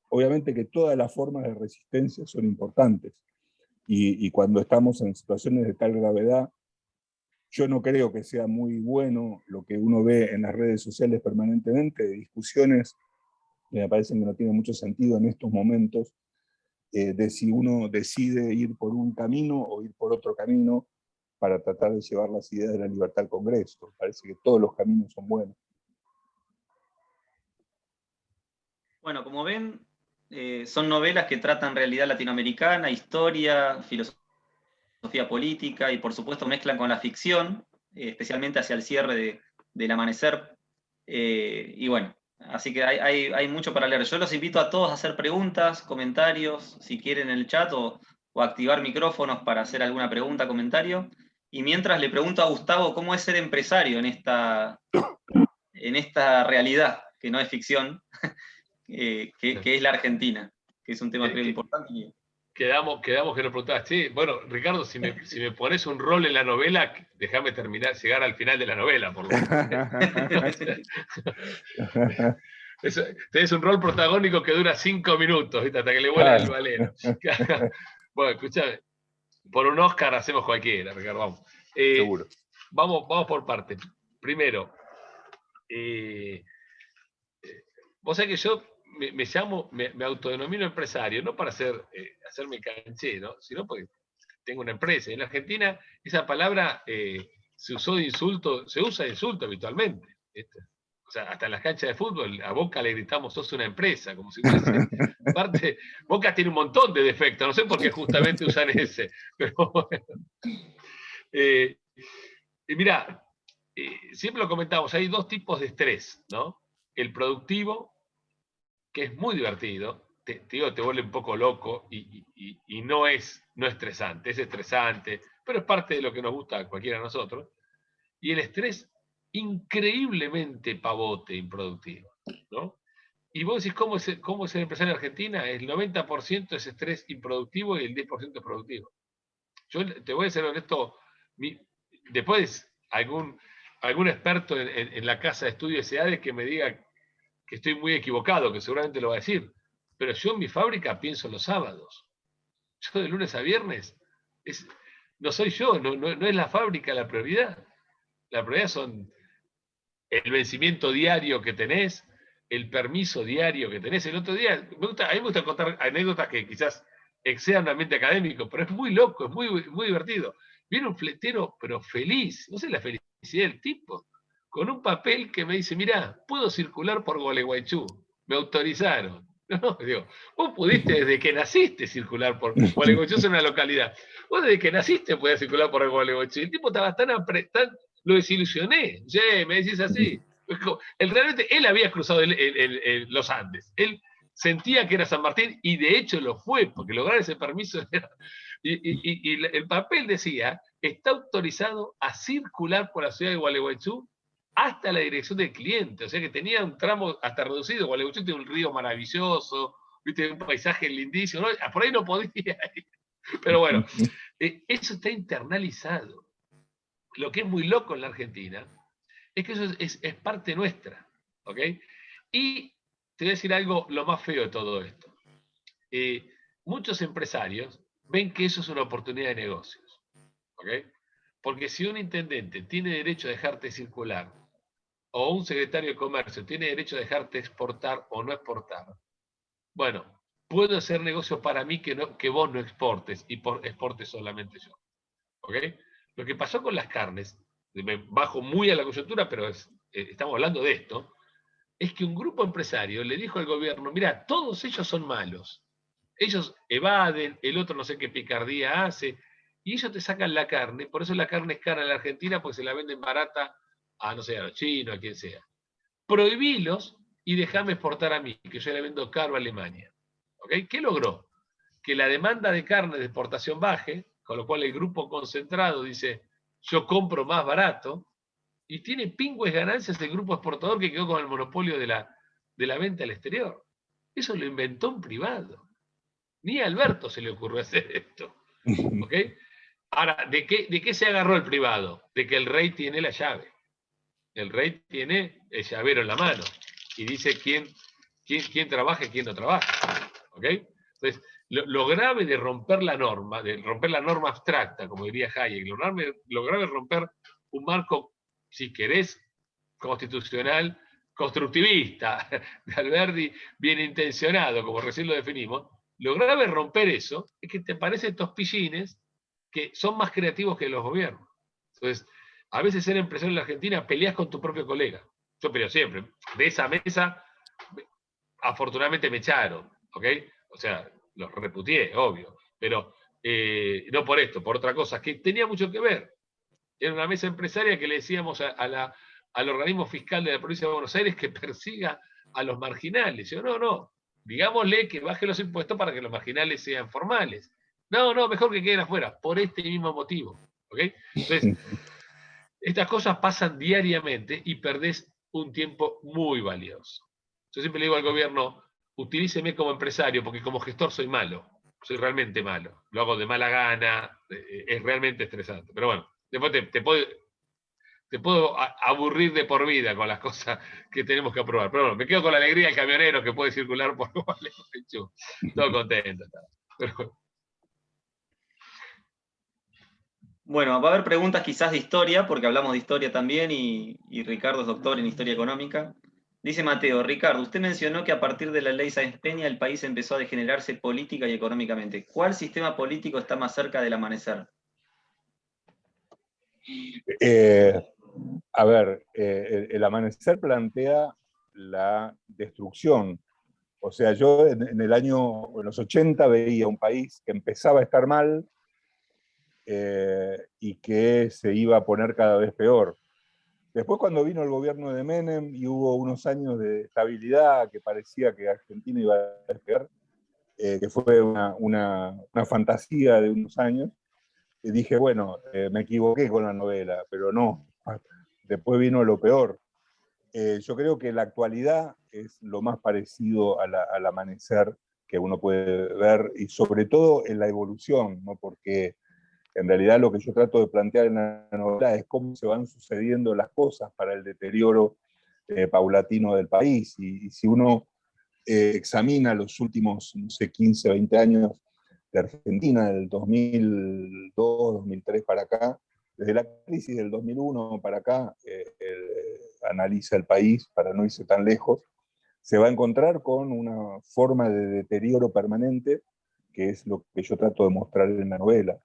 Obviamente que todas las formas de resistencia son importantes, y cuando estamos en situaciones de tal gravedad, yo no creo que sea muy bueno lo que uno ve en las redes sociales permanentemente, de discusiones que me parecen que no tienen mucho sentido en estos momentos, de si uno decide ir por un camino o ir por otro camino para tratar de llevar las ideas de la libertad al Congreso. Parece que todos los caminos son buenos. Bueno, como ven, son novelas que tratan realidad latinoamericana, historia, filosofía política y por supuesto mezclan con la ficción, especialmente hacia el cierre del Amanecer. Y bueno, así que hay mucho para leer. Yo los invito a todos a hacer preguntas, comentarios, si quieren en el chat, o activar micrófonos para hacer alguna pregunta, comentario. Y mientras le pregunto a Gustavo cómo es ser empresario en esta realidad, que no es ficción, que es la Argentina, que es un tema creo importante. Quedamos que lo preguntabas. Sí, bueno, Ricardo, si me pones un rol en la novela, déjame llegar al final de la novela, por lo menos. Tenés un rol protagónico que dura 5 minutos, ¿viste? Hasta que le vuela el balero. Bueno, escúchame, por un Oscar hacemos cualquiera, Ricardo, vamos. Seguro. Vamos por partes. Primero, vos sabés que yo me autodenomino empresario, no para hacerme canchero, sino porque tengo una empresa. En la Argentina esa palabra se usa de insulto habitualmente. ¿Viste? O sea, hasta en las canchas de fútbol, a Boca le gritamos, sos una empresa, como si fuese. Aparte, Boca tiene un montón de defectos, no sé por qué justamente usan ese. Pero bueno. Mirá, siempre lo comentamos, hay dos tipos de estrés, ¿no? El productivo, que es muy divertido, te vuelve un poco loco y no es estresante, es estresante, pero es parte de lo que nos gusta a cualquiera de nosotros. Y el estrés increíblemente pavote, improductivo, ¿no? Y vos decís, ¿cómo es ser empresario en Argentina? El 90% es estrés improductivo y el 10% es productivo. Yo te voy a ser honesto, después algún experto en la casa de estudios SEADE que me diga que estoy muy equivocado, que seguramente lo va a decir, pero yo en mi fábrica pienso los sábados. Yo de lunes a viernes, no soy yo, no es la fábrica la prioridad. La prioridad son el vencimiento diario que tenés, el permiso diario que tenés. El otro día, a mí me gusta contar anécdotas que quizás excedan el ambiente académico, pero es muy loco, es muy, muy divertido. Viene un fletero, pero feliz, no sé la felicidad del tipo, con un papel que me dice, mirá, puedo circular por Gualeguaychú, me autorizaron. No, digo, vos pudiste desde que naciste circular por Gualeguaychú, es una localidad. Vos desde que naciste podías circular por Gualeguaychú. El tipo estaba tan lo desilusioné. Me decís así. Realmente él había cruzado los Andes. Él sentía que era San Martín y de hecho lo fue, porque lograr ese permiso era, y el papel decía, está autorizado a circular por la ciudad de Gualeguaychú hasta la dirección del cliente, o sea que tenía un tramo hasta reducido. Gualeguaychú tiene un río maravilloso, viste, un paisaje lindísimo, ¿no? Por ahí no podía ir. Pero bueno, eso está internalizado. Lo que es muy loco en la Argentina es que eso es parte nuestra, ¿ok? Y te voy a decir algo, lo más feo de todo esto. Muchos empresarios ven que eso es una oportunidad de negocios, ¿ok? Porque si un intendente tiene derecho a dejarte circular, o un secretario de comercio tiene derecho a dejarte exportar o no exportar, bueno, puedo hacer negocio para mí que vos no exportes y exportes solamente yo, ¿ok? Lo que pasó con las carnes, me bajo muy a la coyuntura, pero estamos hablando de esto, es que un grupo empresario le dijo al gobierno, mira, todos ellos son malos, ellos evaden, el otro no sé qué picardía hace, y ellos te sacan la carne, por eso la carne es cara en la Argentina, porque se la venden barata a, no sé, a los chinos, a quien sea. Prohibílos y déjame exportar a mí, que yo le vendo caro a Alemania. ¿Ok? ¿Qué logró? Que la demanda de carne de exportación baje, con lo cual el grupo concentrado dice, yo compro más barato, y tiene pingües ganancias el grupo exportador que quedó con el monopolio de la venta al exterior. Eso lo inventó un privado. Ni a Alberto se le ocurrió hacer esto. ¿Ok? Ahora, ¿de qué se agarró el privado? De que el rey tiene la llave. El rey tiene el llavero en la mano y dice quién trabaja y quién no trabaja. ¿Ok? Entonces, lo grave de romper la norma abstracta, como diría Hayek, lo grave de romper un marco, si querés, constitucional, constructivista, de Alberti bien intencionado, como recién lo definimos, lo grave de romper eso es que te parecen estos pillines que son más creativos que los gobiernos. Entonces, a veces ser empresario en la Argentina peleas con tu propio colega. Yo peleo siempre. De esa mesa, afortunadamente me echaron, ¿ok? O sea, los reputié, obvio. Pero no por esto, por otra cosa, que tenía mucho que ver. Era una mesa empresaria que le decíamos al organismo fiscal de la provincia de Buenos Aires que persiga a los marginales. Yo, no, digámosle que baje los impuestos para que los marginales sean formales. No, mejor que queden afuera, por este mismo motivo. ¿Ok? Entonces, estas cosas pasan diariamente y perdés un tiempo muy valioso. Yo siempre le digo al gobierno, utilíceme como empresario, porque como gestor soy malo, soy realmente malo, lo hago de mala gana, es realmente estresante. Pero bueno, después te puedo aburrir de por vida con las cosas que tenemos que aprobar. Pero bueno, me quedo con la alegría del camionero que puede circular por Gualeguaychú. Todo contento. Pero, Bueno, va a haber preguntas quizás de historia, porque hablamos de historia también y Ricardo es doctor en historia económica. Dice Mateo, Ricardo, usted mencionó que a partir de la ley Sáenz Peña el país empezó a degenerarse política y económicamente. ¿Cuál sistema político está más cerca del amanecer? A ver, el amanecer plantea la destrucción. O sea, yo en los 80 veía un país que empezaba a estar mal y que se iba a poner cada vez peor. Después cuando vino el gobierno de Menem y hubo unos años de estabilidad que parecía que Argentina iba a despegar, que fue una fantasía de unos años, y dije, bueno, me equivoqué con la novela, pero no, después vino lo peor. Yo creo que la actualidad es lo más parecido al amanecer que uno puede ver, y sobre todo en la evolución, ¿no? Porque en realidad lo que yo trato de plantear en la novela es cómo se van sucediendo las cosas para el deterioro paulatino del país. Y si uno examina los últimos, no sé, 15, 20 años de Argentina, del 2002, 2003 para acá, desde la crisis del 2001 para acá, analiza el país para no irse tan lejos, se va a encontrar con una forma de deterioro permanente, que es lo que yo trato de mostrar en la novela.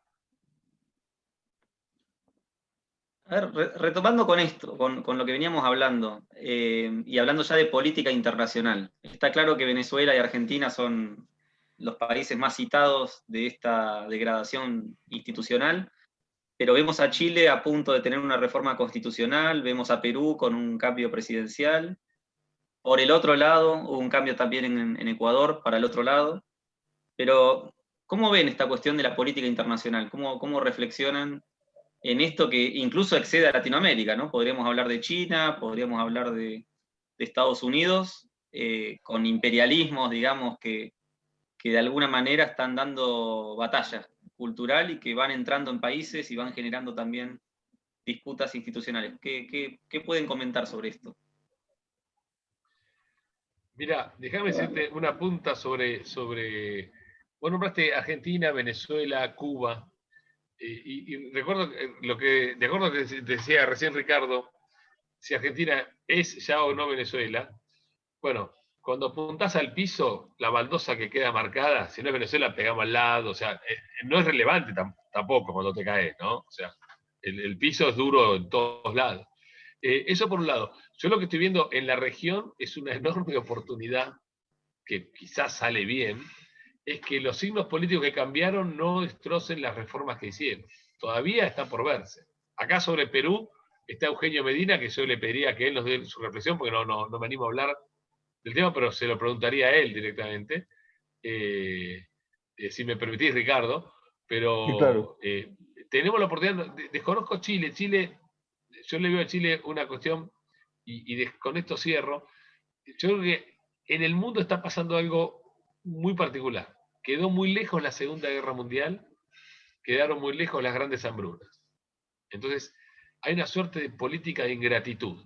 A ver, retomando con esto, con lo que veníamos hablando, y hablando ya de política internacional, está claro que Venezuela y Argentina son los países más citados de esta degradación institucional, pero vemos a Chile a punto de tener una reforma constitucional, vemos a Perú con un cambio presidencial, por el otro lado hubo un cambio también en Ecuador, para el otro lado, pero ¿cómo ven esta cuestión de la política internacional? ¿Cómo reflexionan en esto que incluso excede a Latinoamérica, ¿no? Podríamos hablar de China, podríamos hablar de Estados Unidos, con imperialismos, digamos, que de alguna manera están dando batalla cultural y que van entrando en países y van generando también disputas institucionales. ¿Qué pueden comentar sobre esto? Mira, déjame decirte una punta sobre vos nombraste Argentina, Venezuela, Cuba, y recuerdo de acuerdo a lo que decía recién Ricardo, si Argentina es ya o no Venezuela, bueno, cuando apuntás al piso, la baldosa que queda marcada, si no es Venezuela, pegamos al lado, o sea, no es relevante tampoco cuando te caes, ¿no? O sea, el piso es duro en todos lados. Eso por un lado. Yo lo que estoy viendo en la región es una enorme oportunidad que quizás sale bien, es que los signos políticos que cambiaron no destrocen las reformas que hicieron. Todavía está por verse. Acá sobre Perú está Eugenio Medina, que yo le pediría que él nos dé su reflexión, porque no me animo a hablar del tema, pero se lo preguntaría a él directamente. Si me permitís, Ricardo, Sí, claro. pero tenemos la oportunidad, desconozco Chile, yo le veo a Chile una cuestión, con esto cierro, yo creo que en el mundo está pasando algo muy particular. Quedó muy lejos la Segunda Guerra Mundial, quedaron muy lejos las grandes hambrunas. Entonces, hay una suerte de política de ingratitud.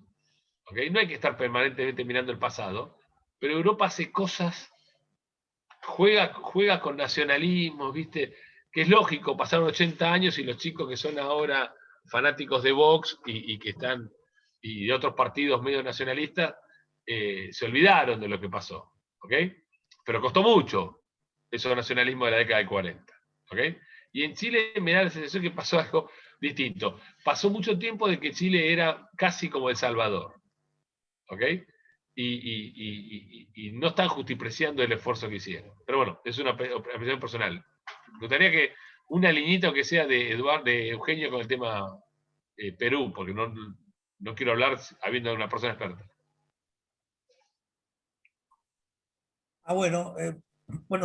¿Okay? No hay que estar permanentemente mirando el pasado, pero Europa hace cosas, juega con nacionalismos, ¿viste? Que es lógico, pasaron 80 años y los chicos que son ahora fanáticos de Vox y que están, y de otros partidos medio nacionalistas, se olvidaron de lo que pasó, ¿ok? Pero costó mucho esos nacionalismos de la década del 40, ¿ok? Y en Chile me da la sensación que pasó algo distinto. Pasó mucho tiempo de que Chile era casi como El Salvador, ¿ok? Y no están justipreciando el esfuerzo que hicieron. Pero bueno, es una apreciación personal. Me gustaría que una liñita o que sea de Eugenio con el tema Perú, porque no quiero hablar habiendo una persona experta. Bueno,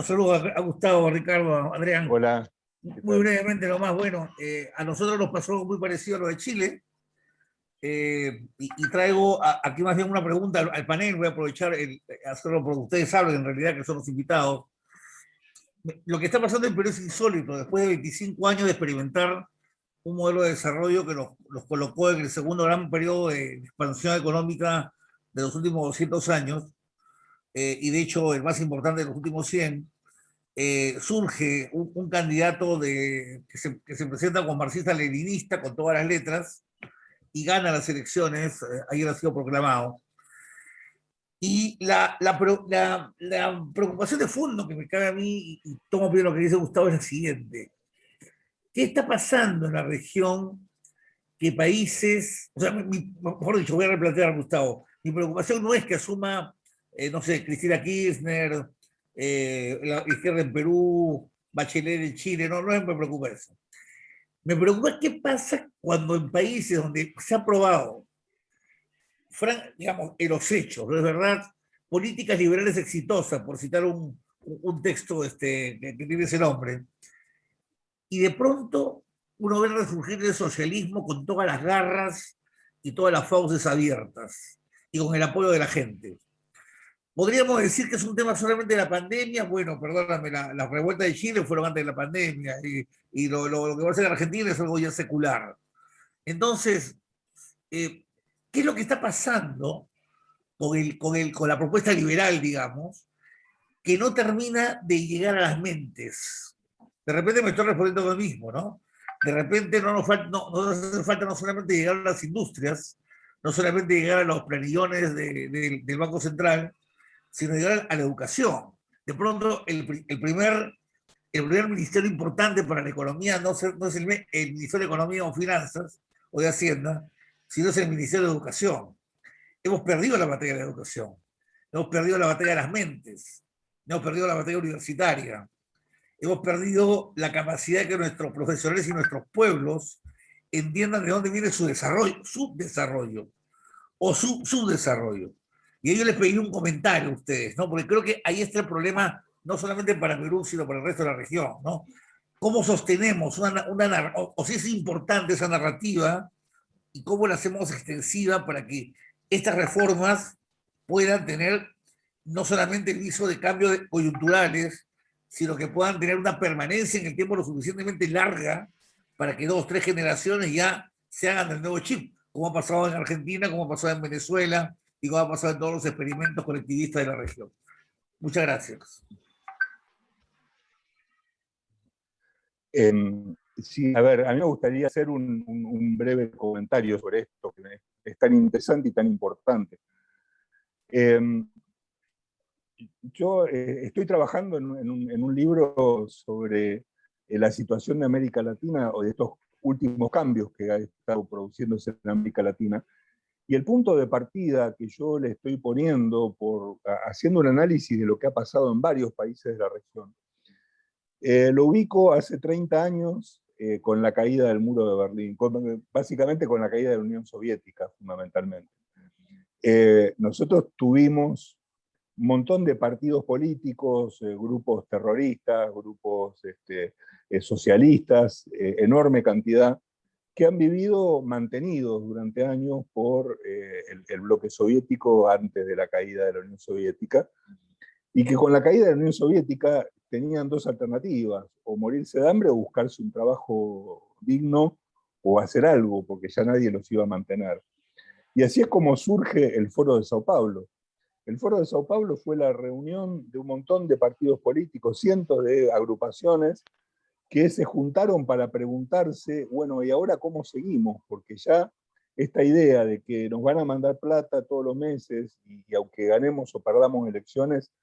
saludos a Gustavo, a Ricardo, a Adrián. Hola. Muy brevemente, lo más bueno, a nosotros nos pasó algo muy parecido a lo de Chile, y traigo aquí más bien una pregunta al panel. Voy a aprovechar hacerlo porque ustedes saben en realidad que son los invitados. Lo que está pasando en Perú es insólito. Después de 25 años de experimentar un modelo de desarrollo que nos colocó en el segundo gran periodo de expansión económica de los últimos 200 años, y de hecho el más importante de los últimos 100, surge un candidato que se presenta como marxista-leninista con todas las letras y gana las elecciones. Ayer ha sido proclamado. Y la preocupación de fondo que me cabe a mí, y tomo bien lo que dice Gustavo, es la siguiente. ¿Qué está pasando en la región que países, o sea, mejor dicho, voy a replantear a Gustavo, mi preocupación no es que asuma, no sé, Cristina Kirchner, la izquierda en Perú, Bachelet en Chile, no me preocupa eso. Me preocupa qué pasa cuando en países donde se ha probado, digamos, en los hechos, ¿no es verdad? Políticas liberales exitosas, por citar un texto que tiene ese nombre, y de pronto uno ve resurgir el socialismo con todas las garras y todas las fauces abiertas, y con el apoyo de la gente. ¿Podríamos decir que es un tema solamente de la pandemia? Bueno, perdóname, las revueltas de Chile fueron antes de la pandemia, y lo que va a hacer Argentina es algo ya secular. Entonces, ¿qué es lo que está pasando con la propuesta liberal, digamos, que no termina de llegar a las mentes? De repente me estoy respondiendo a mí mismo, ¿no? De repente no nos hace falta no solamente llegar a las industrias, no solamente llegar a los planillones del Banco Central, sino llegar a la educación. De pronto, el primer ministerio importante para la economía no es el Ministerio de Economía o Finanzas o de Hacienda, sino es el Ministerio de Educación. Hemos perdido la batalla de la educación, hemos perdido la batalla de las mentes, hemos perdido la batalla universitaria, hemos perdido la capacidad de que nuestros profesionales y nuestros pueblos entiendan de dónde viene su desarrollo o su subdesarrollo. Y yo les pedí un comentario a ustedes, ¿no? Porque creo que ahí está el problema, no solamente para Perú, sino para el resto de la región, ¿no? cómo sostenemos o si es importante esa narrativa y cómo la hacemos extensiva para que estas reformas puedan tener no solamente el viso de cambios coyunturales, sino que puedan tener una permanencia en el tiempo lo suficientemente larga para que 2 o 3 generaciones ya se hagan del nuevo chip, como ha pasado en Argentina, como ha pasado en Venezuela y como ha pasado en todos los experimentos colectivistas de la región. Muchas gracias. Sí, a ver, a mí me gustaría hacer un breve comentario sobre esto, que es tan interesante y tan importante. Yo estoy trabajando en un libro sobre la situación de América Latina o de estos últimos cambios que ha estado produciéndose en América Latina. Y el punto de partida que yo le estoy poniendo haciendo un análisis de lo que ha pasado en varios países de la región, lo ubico hace 30 años con la caída del muro de Berlín, básicamente con la caída de la Unión Soviética, fundamentalmente. Nosotros tuvimos un montón de partidos políticos, grupos terroristas, grupos socialistas, enorme cantidad, que han vivido mantenidos durante años por el bloque soviético antes de la caída de la Unión Soviética, y que con la caída de la Unión Soviética tenían 2 alternativas, o morirse de hambre o buscarse un trabajo digno o hacer algo, porque ya nadie los iba a mantener. Y así es como surge el Foro de Sao Paulo. El Foro de Sao Paulo fue la reunión de un montón de partidos políticos, cientos de agrupaciones que se juntaron para preguntarse, bueno, ¿y ahora cómo seguimos? Porque ya esta idea de que nos van a mandar plata todos los meses y aunque ganemos o perdamos elecciones,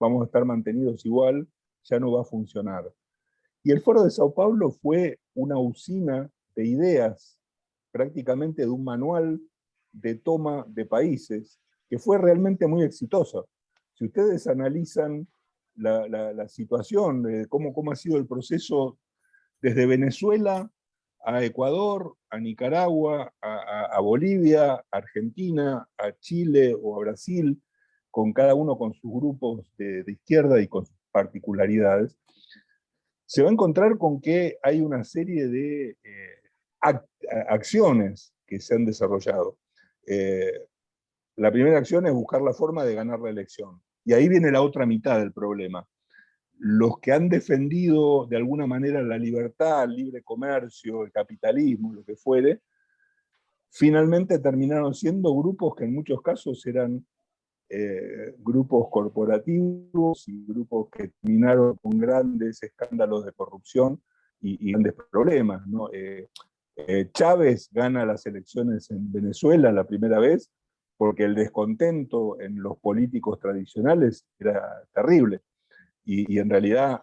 vamos a estar mantenidos igual, ya no va a funcionar. Y el Foro de Sao Paulo fue una usina de ideas, prácticamente de un manual de toma de países, que fue realmente muy exitosa. Si ustedes analizan la situación de cómo ha sido el proceso desde Venezuela a Ecuador, a Nicaragua, a Bolivia, a Argentina, a Chile o a Brasil, con cada uno con sus grupos de izquierda y con sus particularidades, se va a encontrar con que hay una serie de acciones que se han desarrollado. La primera acción es buscar la forma de ganar la elección. Y ahí viene la otra mitad del problema. Los que han defendido de alguna manera la libertad, el libre comercio, el capitalismo, lo que fuere, finalmente terminaron siendo grupos que en muchos casos eran grupos corporativos y grupos que terminaron con grandes escándalos de corrupción y grandes problemas, ¿no? Chávez gana las elecciones en Venezuela la primera vez porque el descontento en los políticos tradicionales era terrible. Y en realidad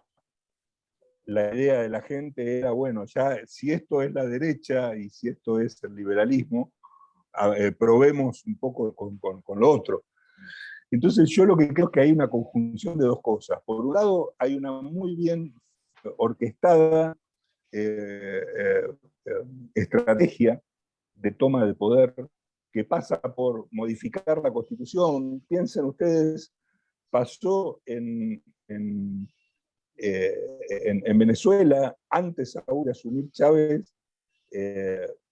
la idea de la gente era, bueno, ya si esto es la derecha y si esto es el liberalismo, probemos un poco con lo otro. Entonces yo lo que creo es que hay una conjunción de 2 cosas. Por un lado, hay una muy bien orquestada estrategia de toma de poder que pasa por modificar la Constitución. Piensen ustedes, pasó en Venezuela, antes aún de asumir Chávez,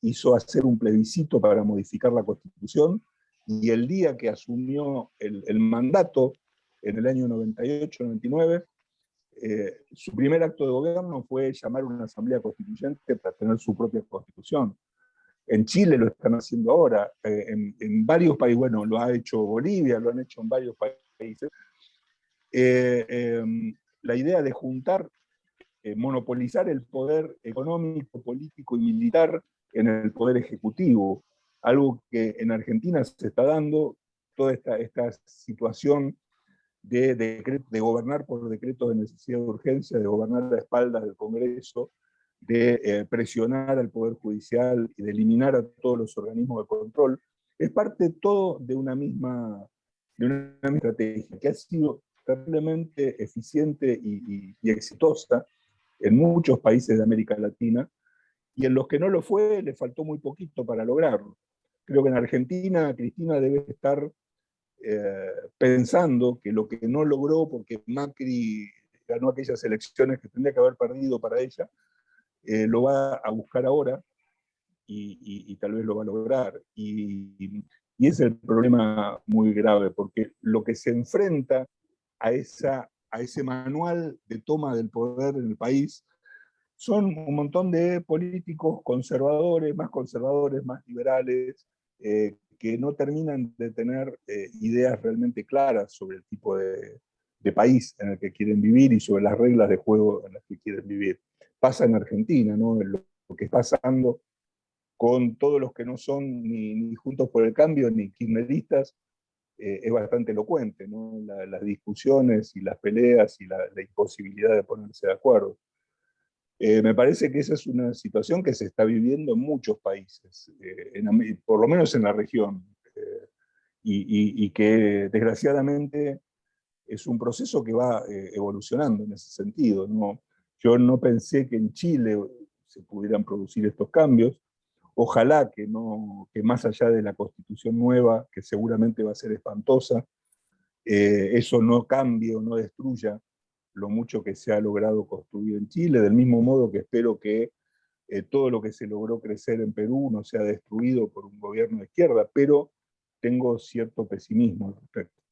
hizo hacer un plebiscito para modificar la Constitución, y el día que asumió el mandato, en el año 98-99, su primer acto de gobierno fue llamar a una asamblea constituyente para tener su propia constitución. En Chile lo están haciendo ahora, en varios países, bueno, lo ha hecho Bolivia, lo han hecho en varios países. La idea de juntar, monopolizar el poder económico, político y militar en el poder ejecutivo, algo que en Argentina se está dando, toda esta situación de gobernar por decretos de necesidad de urgencia, de gobernar a espaldas del Congreso, de presionar al Poder Judicial y de eliminar a todos los organismos de control, es parte todo de una misma estrategia que ha sido terriblemente eficiente y exitosa en muchos países de América Latina, y en los que no lo fue, le faltó muy poquito para lograrlo. Creo que en Argentina, Cristina debe estar pensando que lo que no logró, porque Macri ganó aquellas elecciones que tendría que haber perdido para ella, lo va a buscar ahora y tal vez lo va a lograr. Y es el problema muy grave, porque lo que se enfrenta a ese manual de toma del poder en el país son un montón de políticos conservadores, más liberales, que no terminan de tener ideas realmente claras sobre el tipo de país en el que quieren vivir y sobre las reglas de juego en las que quieren vivir. Pasa en Argentina, ¿no? Lo que está pasando con todos los que no son ni Juntos por el Cambio ni kirchneristas, es bastante elocuente, ¿no? Las discusiones y las peleas y la imposibilidad de ponerse de acuerdo. Me parece que esa es una situación que se está viviendo en muchos países, por lo menos en la región, y que desgraciadamente es un proceso que va evolucionando en ese sentido, ¿no? Yo no pensé que en Chile se pudieran producir estos cambios. Ojalá que más allá de la constitución nueva, que seguramente va a ser espantosa, eso no cambie o no destruya lo mucho que se ha logrado construir en Chile, del mismo modo que espero que todo lo que se logró crecer en Perú no sea destruido por un gobierno de izquierda, pero tengo cierto pesimismo al respecto.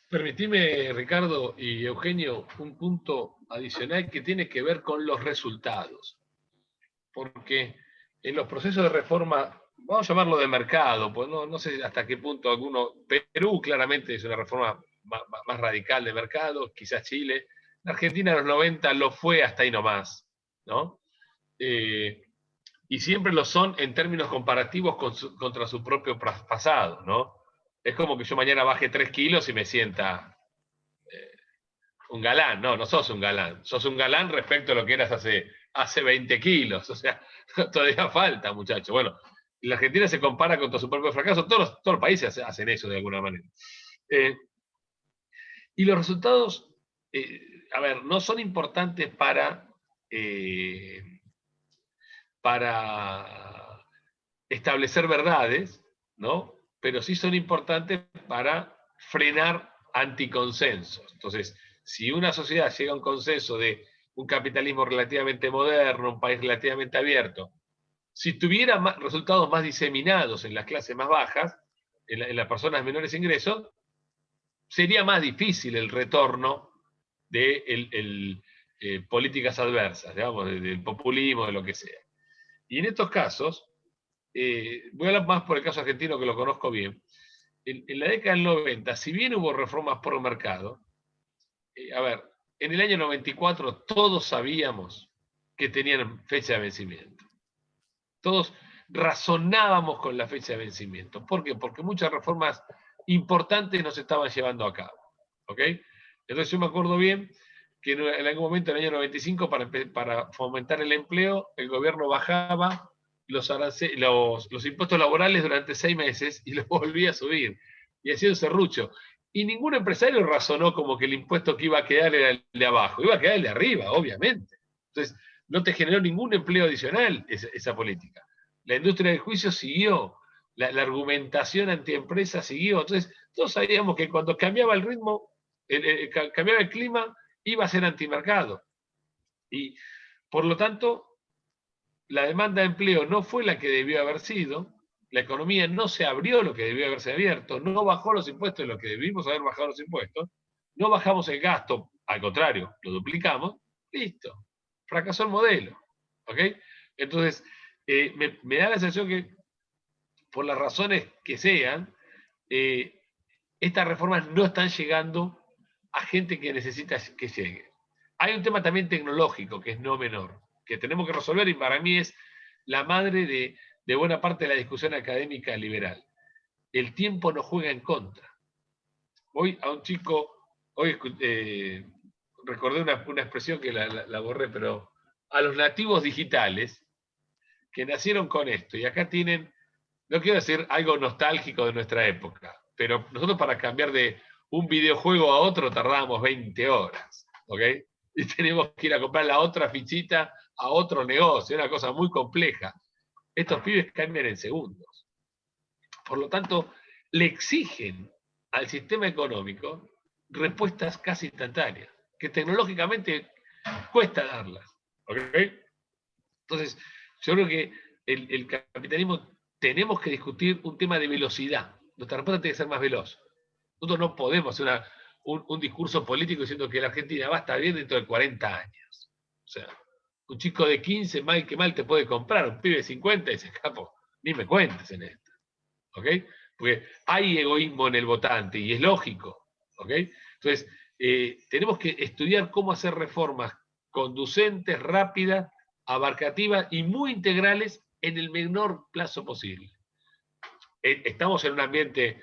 Permitime, Ricardo y Eugenio, un punto adicional que tiene que ver con los resultados. Porque en los procesos de reforma, vamos a llamarlo de mercado, pues no sé hasta qué punto Perú claramente es una reforma más radical de mercado, quizás Chile, la Argentina en los 90 lo fue hasta ahí nomás, ¿no? Y siempre lo son en términos comparativos contra su propio pasado, ¿no? Es como que yo mañana baje 3 kilos y me sienta un galán. No sos un galán. Sos un galán respecto a lo que eras hace 20 kilos. O sea, todavía falta, muchachos. Bueno, la Argentina se compara contra su propio fracaso. Todos los países hacen eso de alguna manera. Y los resultados, a ver, no son importantes para establecer verdades, ¿no? Pero sí son importantes para frenar anticonsensos. Entonces, si una sociedad llega a un consenso de un capitalismo relativamente moderno, un país relativamente abierto, si tuviera resultados más diseminados en las clases más bajas, en las personas de menores ingresos, sería más difícil el retorno de políticas adversas, digamos, del populismo, de lo que sea. Y en estos casos, voy a hablar más por el caso argentino que lo conozco bien. En la década del 90, si bien hubo reformas por mercado, a ver, en el año 94 todos sabíamos que tenían fecha de vencimiento. Todos razonábamos con la fecha de vencimiento. ¿Por qué? Porque muchas reformas importantes no se estaban llevando a cabo. ¿Ok? Entonces yo me acuerdo bien que en algún momento, en el año 95, para fomentar el empleo, el gobierno bajaba los impuestos laborales durante 6 meses y los volvía a subir. Y hacía un serrucho. Y ningún empresario razonó como que el impuesto que iba a quedar era el de abajo, iba a quedar el de arriba, obviamente. Entonces, no te generó ningún empleo adicional esa política. La industria del juicio siguió, la argumentación antiempresa siguió. Entonces, todos sabíamos que cuando cambiaba el ritmo, cambiaba el clima, iba a ser antimercado. Y, por lo tanto, la demanda de empleo no fue la que debió haber sido, la economía no se abrió lo que debió haberse abierto, no bajó los impuestos lo que debimos haber bajado los impuestos, no bajamos el gasto, al contrario, lo duplicamos, listo, fracasó el modelo. ¿Ok? Entonces, me da la sensación que, por las razones que sean, estas reformas no están llegando a gente que necesita que llegue. Hay un tema también tecnológico que es no menor, que tenemos que resolver y para mí es la madre de buena parte de la discusión académica liberal. El tiempo nos juega en contra. Hoy a un chico, recordé una expresión que la borré, pero a los nativos digitales que nacieron con esto, y acá tienen, no quiero decir algo nostálgico de nuestra época, pero nosotros para cambiar de un videojuego a otro tardábamos 20 horas, ¿ok? Y tenemos que ir a comprar la otra fichita a otro negocio, una cosa muy compleja. Estos pibes cambian en segundos. Por lo tanto, le exigen al sistema económico respuestas casi instantáneas, que tecnológicamente cuesta darlas. ¿Ok? Entonces, yo creo que el capitalismo tenemos que discutir un tema de velocidad. Nuestra respuesta tiene que ser más veloz. Nosotros no podemos hacer un discurso político diciendo que la Argentina va a estar bien dentro de 40 años. O sea, un chico de 15, mal que mal, te puede comprar, un pibe de 50 y dice, capo, ni me cuentes en esto. ¿Ok? Porque hay egoísmo en el votante y es lógico. ¿Ok? Entonces, tenemos que estudiar cómo hacer reformas conducentes, rápidas, abarcativas y muy integrales en el menor plazo posible. Estamos en un ambiente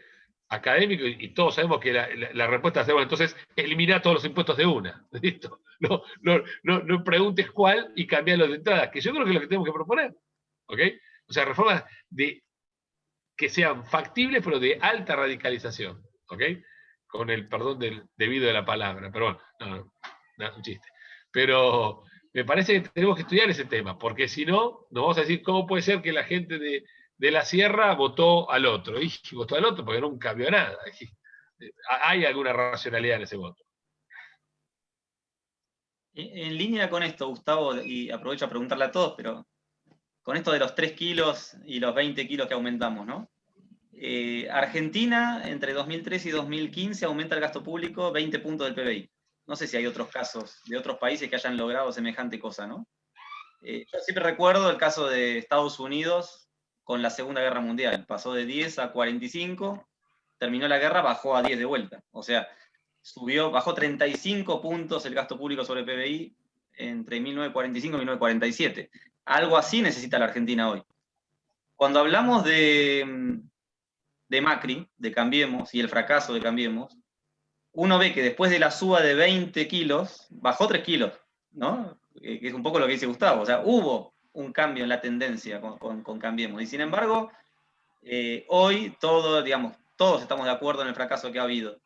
académico y todos sabemos que la respuesta es, bueno, entonces elimina todos los impuestos de una. ¿Listo? No preguntes cuál y cambiarlo de entrada, que yo creo que es lo que tenemos que proponer. ¿Ok? O sea, reformas que sean factibles, pero de alta radicalización. ¿Ok? Con el perdón debido de la palabra. Pero bueno, no, un chiste. Pero me parece que tenemos que estudiar ese tema, porque si no, nos vamos a decir cómo puede ser que la gente de la sierra votó al otro. Y votó al otro porque nunca vio nada. Hay alguna racionalidad en ese voto. En línea con esto, Gustavo, y aprovecho a preguntarle a todos, pero con esto de los 3 kilos y los 20 kilos que aumentamos, ¿no? Argentina, entre 2003 y 2015, aumenta el gasto público 20 puntos del PBI. No sé si hay otros casos de otros países que hayan logrado semejante cosa, ¿no? Yo siempre recuerdo el caso de Estados Unidos con la Segunda Guerra Mundial. Pasó de 10 a 45, terminó la guerra, bajó a 10 de vuelta. O sea, bajó 35 puntos el gasto público sobre el PBI entre 1945 y 1947. Algo así necesita la Argentina hoy. Cuando hablamos de Macri, de Cambiemos, y el fracaso de Cambiemos, uno ve que después de la suba de 20 kilos, bajó 3 kilos, ¿no? Que es un poco lo que dice Gustavo. O sea, hubo un cambio en la tendencia con Cambiemos. Y sin embargo, hoy todos estamos de acuerdo en el fracaso que ha habido.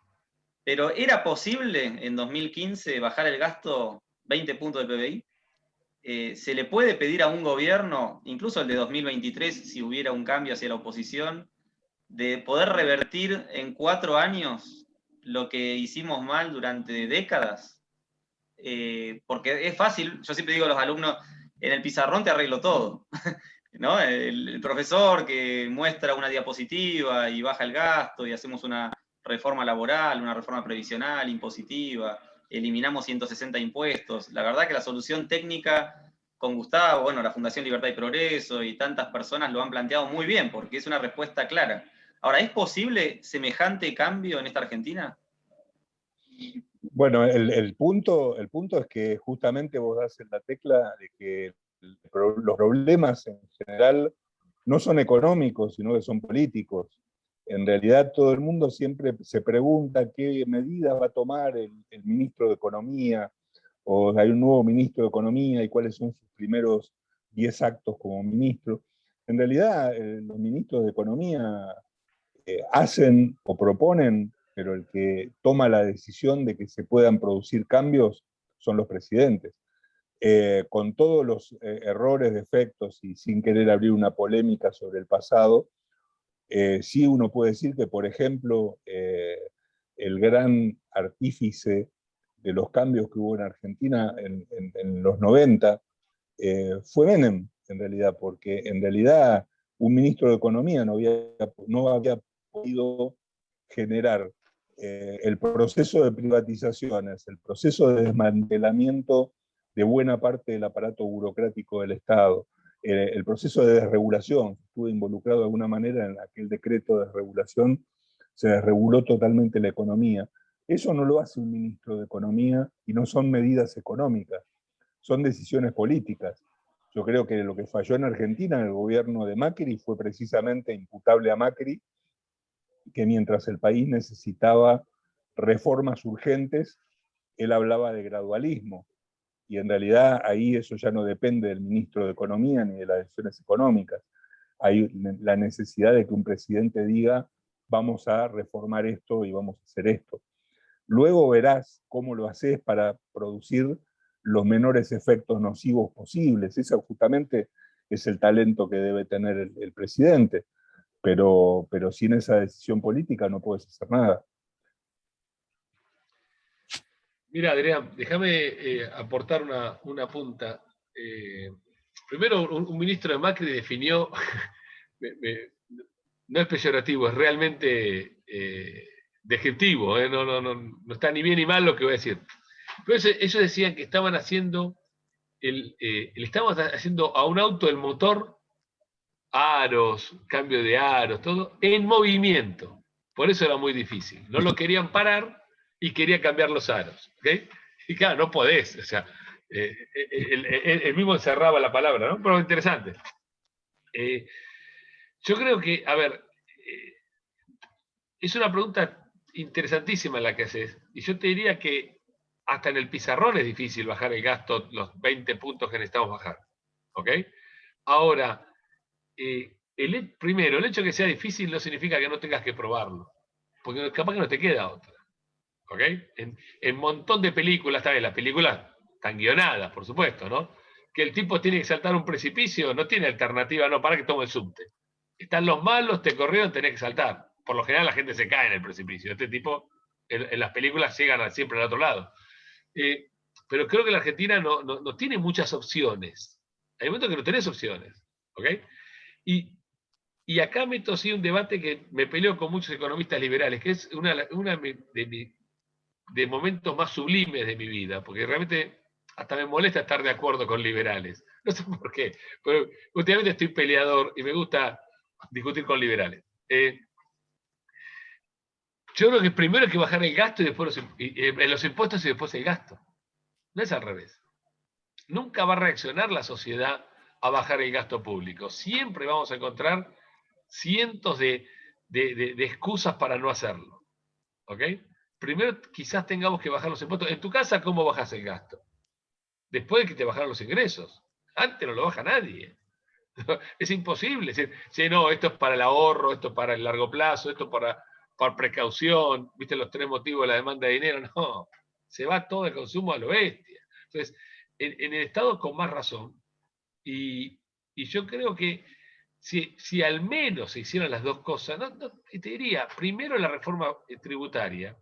Pero ¿era posible en 2015 bajar el gasto 20 puntos del PBI? ¿Se le puede pedir a un gobierno, incluso el de 2023, si hubiera un cambio hacia la oposición, de poder revertir en 4 años lo que hicimos mal durante décadas? Porque es fácil, yo siempre digo a los alumnos, en el pizarrón te arreglo todo. ¿No? El profesor que muestra una diapositiva y baja el gasto y hacemos una reforma laboral, una reforma previsional, impositiva, eliminamos 160 impuestos. La verdad que la solución técnica con Gustavo, bueno, la Fundación Libertad y Progreso y tantas personas lo han planteado muy bien, porque es una respuesta clara. Ahora, ¿es posible semejante cambio en esta Argentina? Bueno, el punto es que justamente vos das en la tecla de que los problemas en general no son económicos, sino que son políticos. En realidad todo el mundo siempre se pregunta qué medidas va a tomar el ministro de Economía, o hay un nuevo ministro de Economía y cuáles son sus primeros 10 actos como ministro. En realidad los ministros de Economía hacen o proponen, pero el que toma la decisión de que se puedan producir cambios son los presidentes. Con todos los errores, defectos y sin querer abrir una polémica sobre el pasado, sí uno puede decir que, por ejemplo, el gran artífice de los cambios que hubo en Argentina en los 90 fue Menem, en realidad, porque en realidad un ministro de Economía no había podido generar el proceso de privatizaciones, el proceso de desmantelamiento de buena parte del aparato burocrático del Estado, el proceso de desregulación. Estuve involucrado de alguna manera en aquel decreto de desregulación, se desreguló totalmente la economía. Eso no lo hace un ministro de Economía y no son medidas económicas, son decisiones políticas. Yo creo que lo que falló en Argentina en el gobierno de Macri fue precisamente imputable a Macri, que mientras el país necesitaba reformas urgentes, él hablaba de gradualismo. Y en realidad ahí eso ya no depende del ministro de Economía ni de las decisiones económicas. Hay la necesidad de que un presidente diga, vamos a reformar esto y vamos a hacer esto. Luego verás cómo lo haces para producir los menores efectos nocivos posibles. Ese justamente es el talento que debe tener el presidente. Pero sin esa decisión política no puedes hacer nada. Mira, Adrián, déjame aportar una punta. Primero, un ministro de Macri definió, no es peyorativo, es realmente descriptivo, no está ni bien ni mal lo que voy a decir. Pero ellos decían que estaban haciendo, le estaban haciendo a un auto el motor, aros, cambio de aros, todo, en movimiento. Por eso era muy difícil. No lo querían parar y quería cambiar los aros. ¿Okay? Y claro, no podés. O sea, él mismo encerraba la palabra, ¿no? Pero interesante. Yo creo que, a ver, es una pregunta interesantísima la que haces. Y yo te diría que hasta en el pizarrón es difícil bajar el gasto, los 20 puntos que necesitamos bajar. ¿Ok? Ahora, primero, el hecho de que sea difícil no significa que no tengas que probarlo. Porque capaz que no te queda otra. ¿Ok? En un montón de películas, está bien, las películas están guionadas, por supuesto, ¿no? Que el tipo tiene que saltar un precipicio, no tiene alternativa, no, para que tome el subte. Están los malos, te corrieron, tenés que saltar. Por lo general la gente se cae en el precipicio. Este tipo, en las películas llegan siempre al otro lado. Pero creo que la Argentina no tiene muchas opciones. Hay momentos que no tenés opciones. ¿Ok? Y acá meto sí un debate que me peleo con muchos economistas liberales, que es una de momentos más sublimes de mi vida, porque realmente hasta me molesta estar de acuerdo con liberales. No sé por qué, pero últimamente estoy peleador y me gusta discutir con liberales. Yo creo que primero hay que bajar el gasto y después los impuestos y después el gasto. No es al revés. Nunca va a reaccionar la sociedad a bajar el gasto público. Siempre vamos a encontrar cientos de excusas para no hacerlo. ¿Ok? Primero quizás tengamos que bajar los impuestos. En tu casa, ¿cómo bajas el gasto? Después de que te bajaron los ingresos. Antes no lo baja nadie. Es imposible. Es decir, sí, no, esto es para el ahorro, esto es para el largo plazo, esto es para precaución. ¿Viste los 3 motivos de la demanda de dinero? No. Se va todo el consumo a lo bestia. Entonces, en el Estado con más razón. Y yo creo que si al menos se hicieran las dos cosas, te diría, primero la reforma tributaria,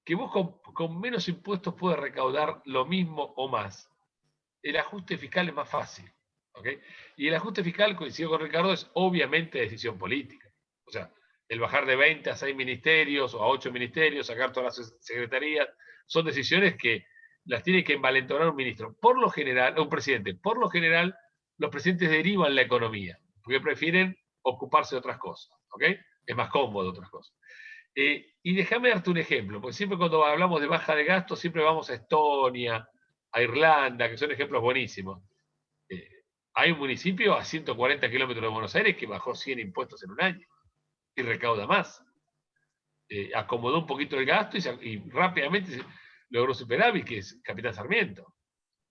que vos con menos impuestos puedes recaudar lo mismo o más. El ajuste fiscal es más fácil. ¿Okay? Y el ajuste fiscal, coincido con Ricardo, es obviamente decisión política. O sea, el bajar de 20 a 6 ministerios o a 8 ministerios, sacar todas las secretarías, son decisiones que las tiene que envalentonar un ministro. Por lo general, un presidente, por lo general, los presidentes derivan la economía, porque prefieren ocuparse de otras cosas. ¿Ok? Es más cómodo otras cosas. Y déjame darte un ejemplo, porque siempre cuando hablamos de baja de gastos, siempre vamos a Estonia, a Irlanda, que son ejemplos buenísimos. Hay un municipio a 140 kilómetros de Buenos Aires que bajó 100 impuestos en un año y recauda más. Acomodó un poquito el gasto y rápidamente logró superávit, que es Capitán Sarmiento.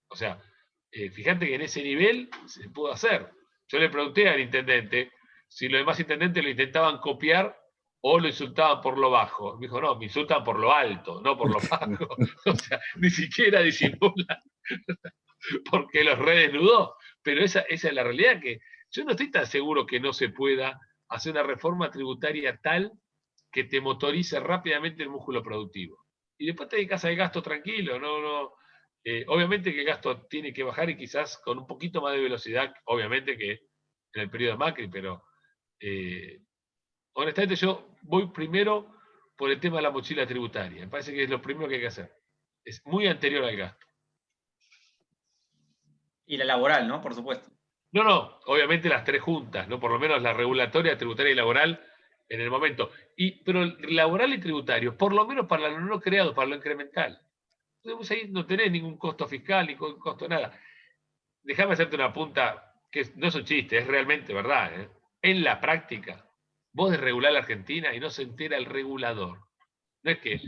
O sea, fíjate que en ese nivel se pudo hacer. Yo le pregunté al intendente si los demás intendentes lo intentaban copiar o lo insultaban por lo bajo. Me dijo, no, me insultan por lo alto, no por lo bajo. O sea, ni siquiera disimulan porque los redesnudó. Pero esa es la realidad, que yo no estoy tan seguro que no se pueda hacer una reforma tributaria tal que te motorice rápidamente el músculo productivo. Y después te dedicas al gasto tranquilo, obviamente que el gasto tiene que bajar y quizás con un poquito más de velocidad, obviamente que en el periodo de Macri, pero honestamente yo voy primero por el tema de la mochila tributaria. Me parece que es lo primero que hay que hacer. Es muy anterior al gasto. Y la laboral, ¿no? Por supuesto. No, obviamente las tres juntas, ¿no? Por lo menos la regulatoria, tributaria y laboral en el momento. Pero laboral y tributario, por lo menos para lo no creado, para lo incremental. Entonces ahí no tenés ningún costo fiscal, ni costo nada. Déjame hacerte una punta, que no es un chiste, es realmente verdad. En la práctica, vos desregulás la Argentina y no se entera el regulador. No es que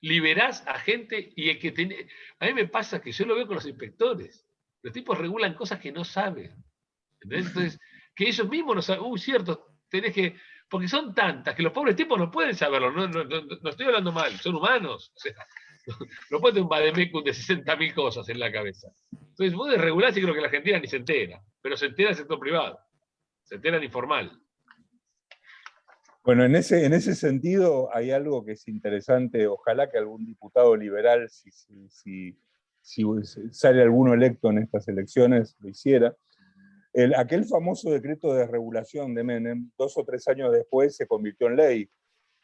liberás a gente y el que tiene... A mí me pasa que yo lo veo con los inspectores. Los tipos regulan cosas que no saben. Entonces, que ellos mismos no saben, cierto, tenés que, porque son tantas que los pobres tipos no pueden saberlo, no estoy hablando mal, son humanos, o sea, no puede tener un vademecum de 60.000 cosas en la cabeza. Entonces, vos desregulás y creo que la Argentina ni se entera, pero se entera el sector privado, se entera el informal. Bueno, en ese sentido hay algo que es interesante. Ojalá que algún diputado liberal, si sale alguno electo en estas elecciones, lo hiciera. Aquel famoso decreto de desregulación de Menem, 2 o 3 años después se convirtió en ley.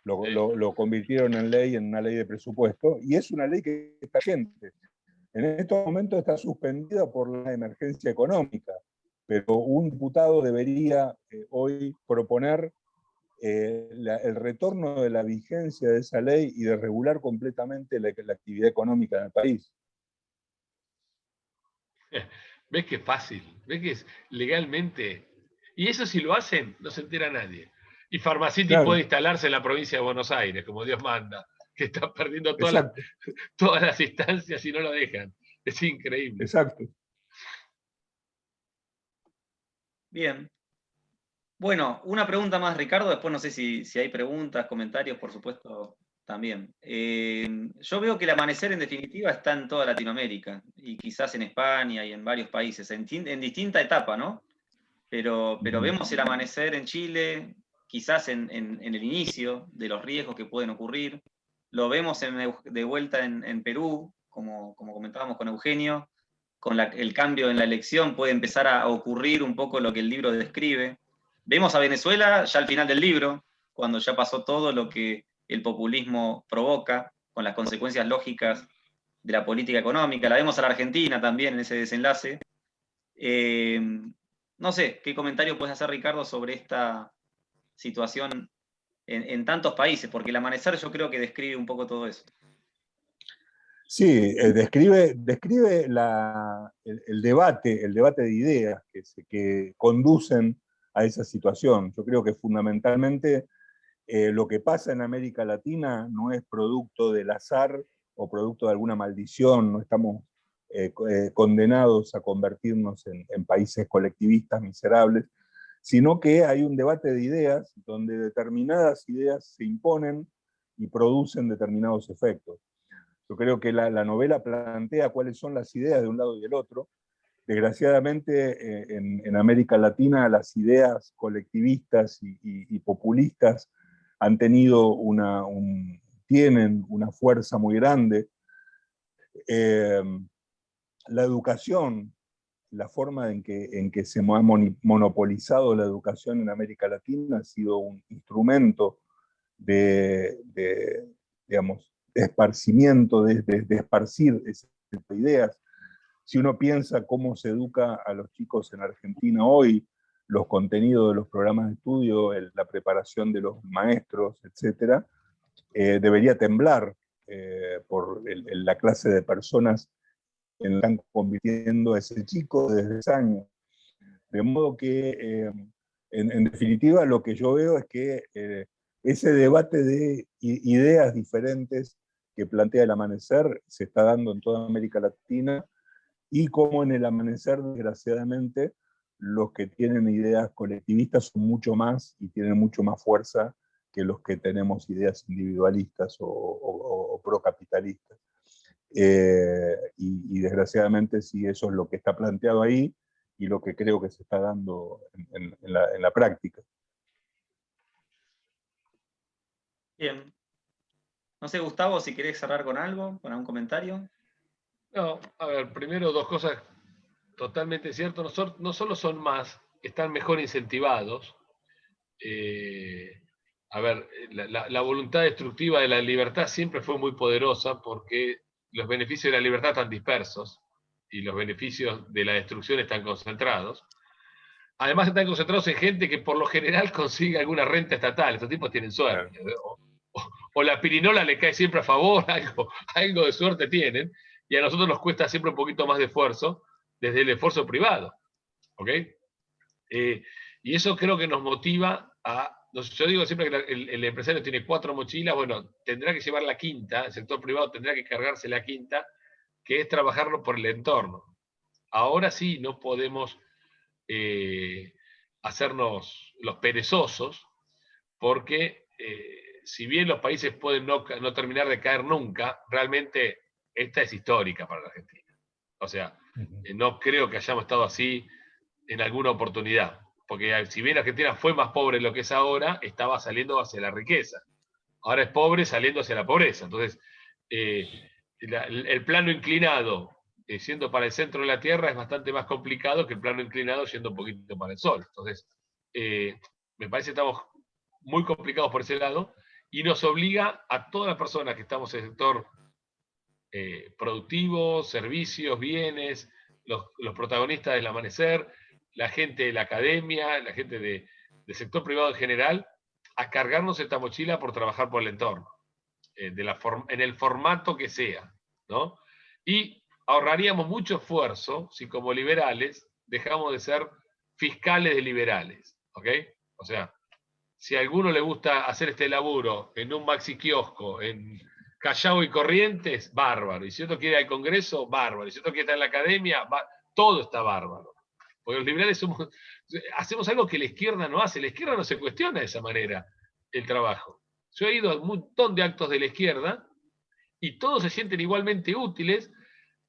Lo convirtieron en ley, en una ley de presupuesto, y es una ley que está vigente. En estos momentos está suspendida por la emergencia económica, pero un diputado debería hoy proponer el retorno de la vigencia de esa ley y de regular completamente la actividad económica en el país. ¿Ves que es fácil? ¿Ves que es legalmente? Y eso si lo hacen, no se entera nadie. Y Pharmacity Claro, puede instalarse en la provincia de Buenos Aires, como Dios manda, que está perdiendo exacto, todas las instancias y no lo dejan. Es increíble. exacto. Bien. Bueno, una pregunta más, Ricardo. Después no sé si hay preguntas, comentarios, por supuesto, también. Yo veo que el amanecer, en definitiva, está en toda Latinoamérica y quizás en España y en varios países, en distinta etapa, ¿no? Pero vemos el amanecer en Chile, quizás en el inicio de los riesgos que pueden ocurrir. Lo vemos de vuelta en Perú, como comentábamos con Eugenio, con el cambio en la elección puede empezar a ocurrir un poco lo que el libro describe. Vemos a Venezuela ya al final del libro, cuando ya pasó todo lo que el populismo provoca, con las consecuencias lógicas de la política económica. La vemos a la Argentina también en ese desenlace. No sé, ¿qué comentario puedes hacer, Ricardo, sobre esta situación en tantos países? Porque el amanecer yo creo que describe un poco todo eso. Sí, describe el debate de ideas que conducen a esa situación. Yo creo que fundamentalmente lo que pasa en América Latina no es producto del azar o producto de alguna maldición, no estamos condenados a convertirnos en países colectivistas miserables, sino que hay un debate de ideas donde determinadas ideas se imponen y producen determinados efectos. Yo creo que la novela plantea cuáles son las ideas de un lado y del otro. Desgraciadamente, en América Latina, las ideas colectivistas y populistas han tenido tienen una fuerza muy grande. La educación, la forma en que se ha monopolizado la educación en América Latina ha sido un instrumento digamos, de esparcimiento, de esparcir ese tipo de ideas. Si uno piensa cómo se educa a los chicos en Argentina hoy, los contenidos de los programas de estudio, la preparación de los maestros, etc., debería temblar por la clase de personas en la que están convirtiendo a ese chico desde ese año. De modo que, en definitiva, lo que yo veo es que ese debate de ideas diferentes que plantea el amanecer se está dando en toda América Latina, y como en el amanecer, desgraciadamente, los que tienen ideas colectivistas son mucho más y tienen mucho más fuerza que los que tenemos ideas individualistas o procapitalistas. Y desgraciadamente sí, eso es lo que está planteado ahí y lo que creo que se está dando en la práctica. Bien. No sé, Gustavo, si querés cerrar con algo, con algún comentario. No, a ver, primero dos cosas totalmente ciertas. No solo son más, están mejor incentivados. A ver, la voluntad destructiva de la libertad siempre fue muy poderosa porque los beneficios de la libertad están dispersos y los beneficios de la destrucción están concentrados. Además están concentrados en gente que por lo general consigue alguna renta estatal. Estos tipos tienen suerte. Claro. O la pirinola le cae siempre a favor, algo de suerte tienen, y a nosotros nos cuesta siempre un poquito más de esfuerzo desde el esfuerzo privado. ¿Ok? Y eso creo que nos motiva a... Yo digo siempre que el empresario tiene 4 mochilas, bueno, tendrá que llevar la quinta, el sector privado tendrá que cargarse la quinta, que es trabajarlo por el entorno. Ahora sí no podemos hacernos los perezosos, porque si bien los países pueden no terminar de caer nunca, realmente esta es histórica para la Argentina. O sea, no creo que hayamos estado así en alguna oportunidad. porque si bien Argentina fue más pobre de lo que es ahora, estaba saliendo hacia la riqueza. Ahora es pobre saliendo hacia la pobreza. Entonces, el plano inclinado siendo para el centro de la Tierra es bastante más complicado que el plano inclinado yendo un poquito para el Sol. Entonces, me parece que estamos muy complicados por ese lado y nos obliga a todas las personas que estamos en el sector productivo, servicios, bienes, los protagonistas del amanecer, la gente de la academia, la gente del sector privado en general, a cargarnos esta mochila por trabajar por el entorno, en el formato que sea, ¿no? Y ahorraríamos mucho esfuerzo si como liberales dejamos de ser fiscales de liberales, ¿ok? O sea, si a alguno le gusta hacer este laburo en un maxi kiosco, en Callao y Corrientes, bárbaro. Y si otro quiere ir al Congreso, bárbaro. Y si otro quiere estar en la academia, todo está bárbaro. Porque los liberales hacemos algo que la izquierda no hace. La izquierda no se cuestiona de esa manera el trabajo. Yo he ido a un montón de actos de la izquierda y todos se sienten igualmente útiles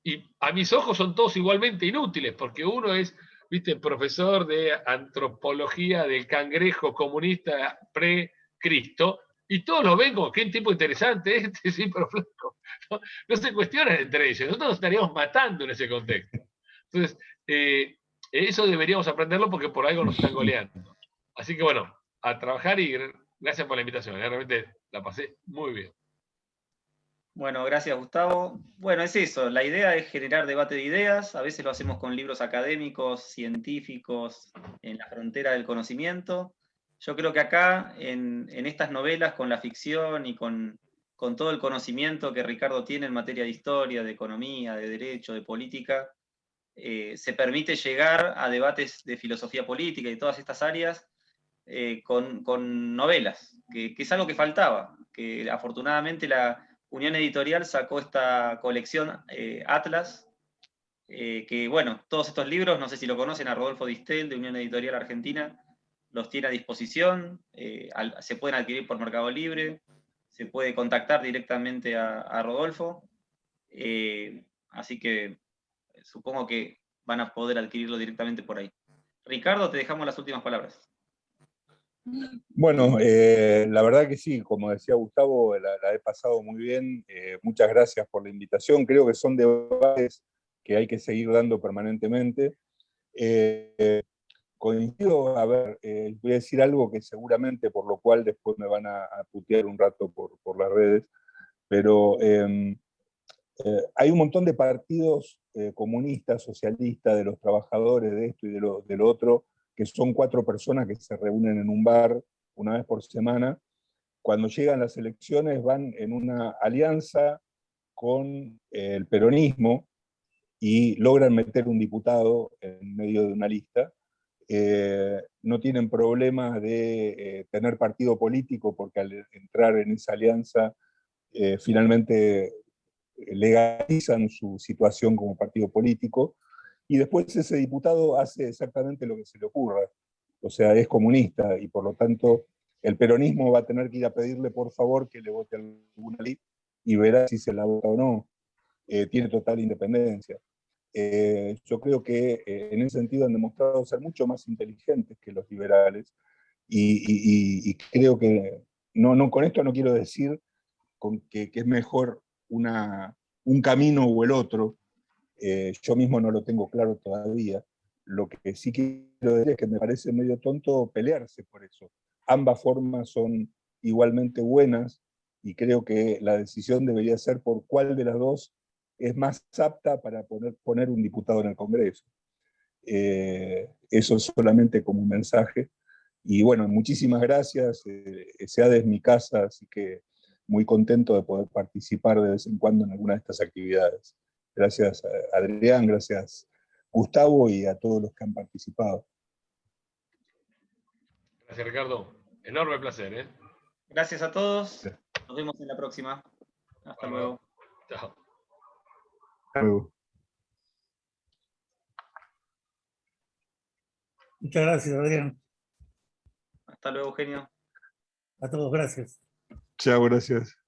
y a mis ojos son todos igualmente inútiles, porque uno es, viste, profesor de antropología del cangrejo comunista pre-Cristo, y todos lo ven como que un tipo interesante, sí, pero flaco. No se cuestionan entre ellos, nosotros nos estaríamos matando en ese contexto. Entonces, eso deberíamos aprenderlo porque por algo nos están goleando. Así que bueno, a trabajar y gracias por la invitación, realmente la pasé muy bien. Bueno, gracias Gustavo. Bueno, es eso, la idea es generar debate de ideas, a veces lo hacemos con libros académicos, científicos, en la frontera del conocimiento. Yo creo que acá, en estas novelas, con la ficción y con todo el conocimiento que Ricardo tiene en materia de historia, de economía, de derecho, de política, se permite llegar a debates de filosofía política y todas estas áreas con novelas, que es algo que faltaba, que afortunadamente la Unión Editorial sacó esta colección Atlas, que bueno, todos estos libros, no sé si lo conocen, a Rodolfo Distel de Unión Editorial Argentina, los tiene a disposición, se pueden adquirir por Mercado Libre, se puede contactar directamente a Rodolfo, así que supongo que van a poder adquirirlo directamente por ahí. Ricardo, te dejamos las últimas palabras. Bueno, la verdad que sí, como decía Gustavo, la he pasado muy bien. Muchas gracias por la invitación. Creo que son debates que hay que seguir dando permanentemente. Coincido, a ver, voy a decir algo que seguramente por lo cual después me van a putear un rato por las redes, pero hay un montón de partidos comunistas, socialistas, de los trabajadores, de esto y de lo otro, que son 4 personas que se reúnen en un bar una vez por semana. Cuando llegan las elecciones van en una alianza con el peronismo y logran meter un diputado en medio de una lista. No tienen problemas de tener partido político porque al entrar en esa alianza finalmente legalizan su situación como partido político y después ese diputado hace exactamente lo que se le ocurra. O sea, es comunista y por lo tanto el peronismo va a tener que ir a pedirle por favor que le vote alguna ley y verá si se la vota o no. Tiene total independencia. Yo creo que en ese sentido han demostrado ser mucho más inteligentes que los liberales y creo que, con esto no quiero decir que es mejor un camino o el otro. Yo mismo no lo tengo claro todavía. Lo que sí quiero decir es que me parece medio tonto pelearse por eso. Ambas formas son igualmente buenas y creo que la decisión debería ser por cuál de las dos es más apta para poner un diputado en el Congreso. Eso es solamente como un mensaje. Y bueno, muchísimas gracias. SEADE es mi casa, así que muy contento de poder participar de vez en cuando en alguna de estas actividades. Gracias Adrián, gracias Gustavo y a todos los que han participado. Gracias, Ricardo. Enorme placer, ¿eh? Gracias a todos. Nos vemos en la próxima. Hasta luego. Chao. Hasta luego. Muchas gracias, Adrián. Hasta luego, Eugenio. A todos, gracias. Chao, gracias.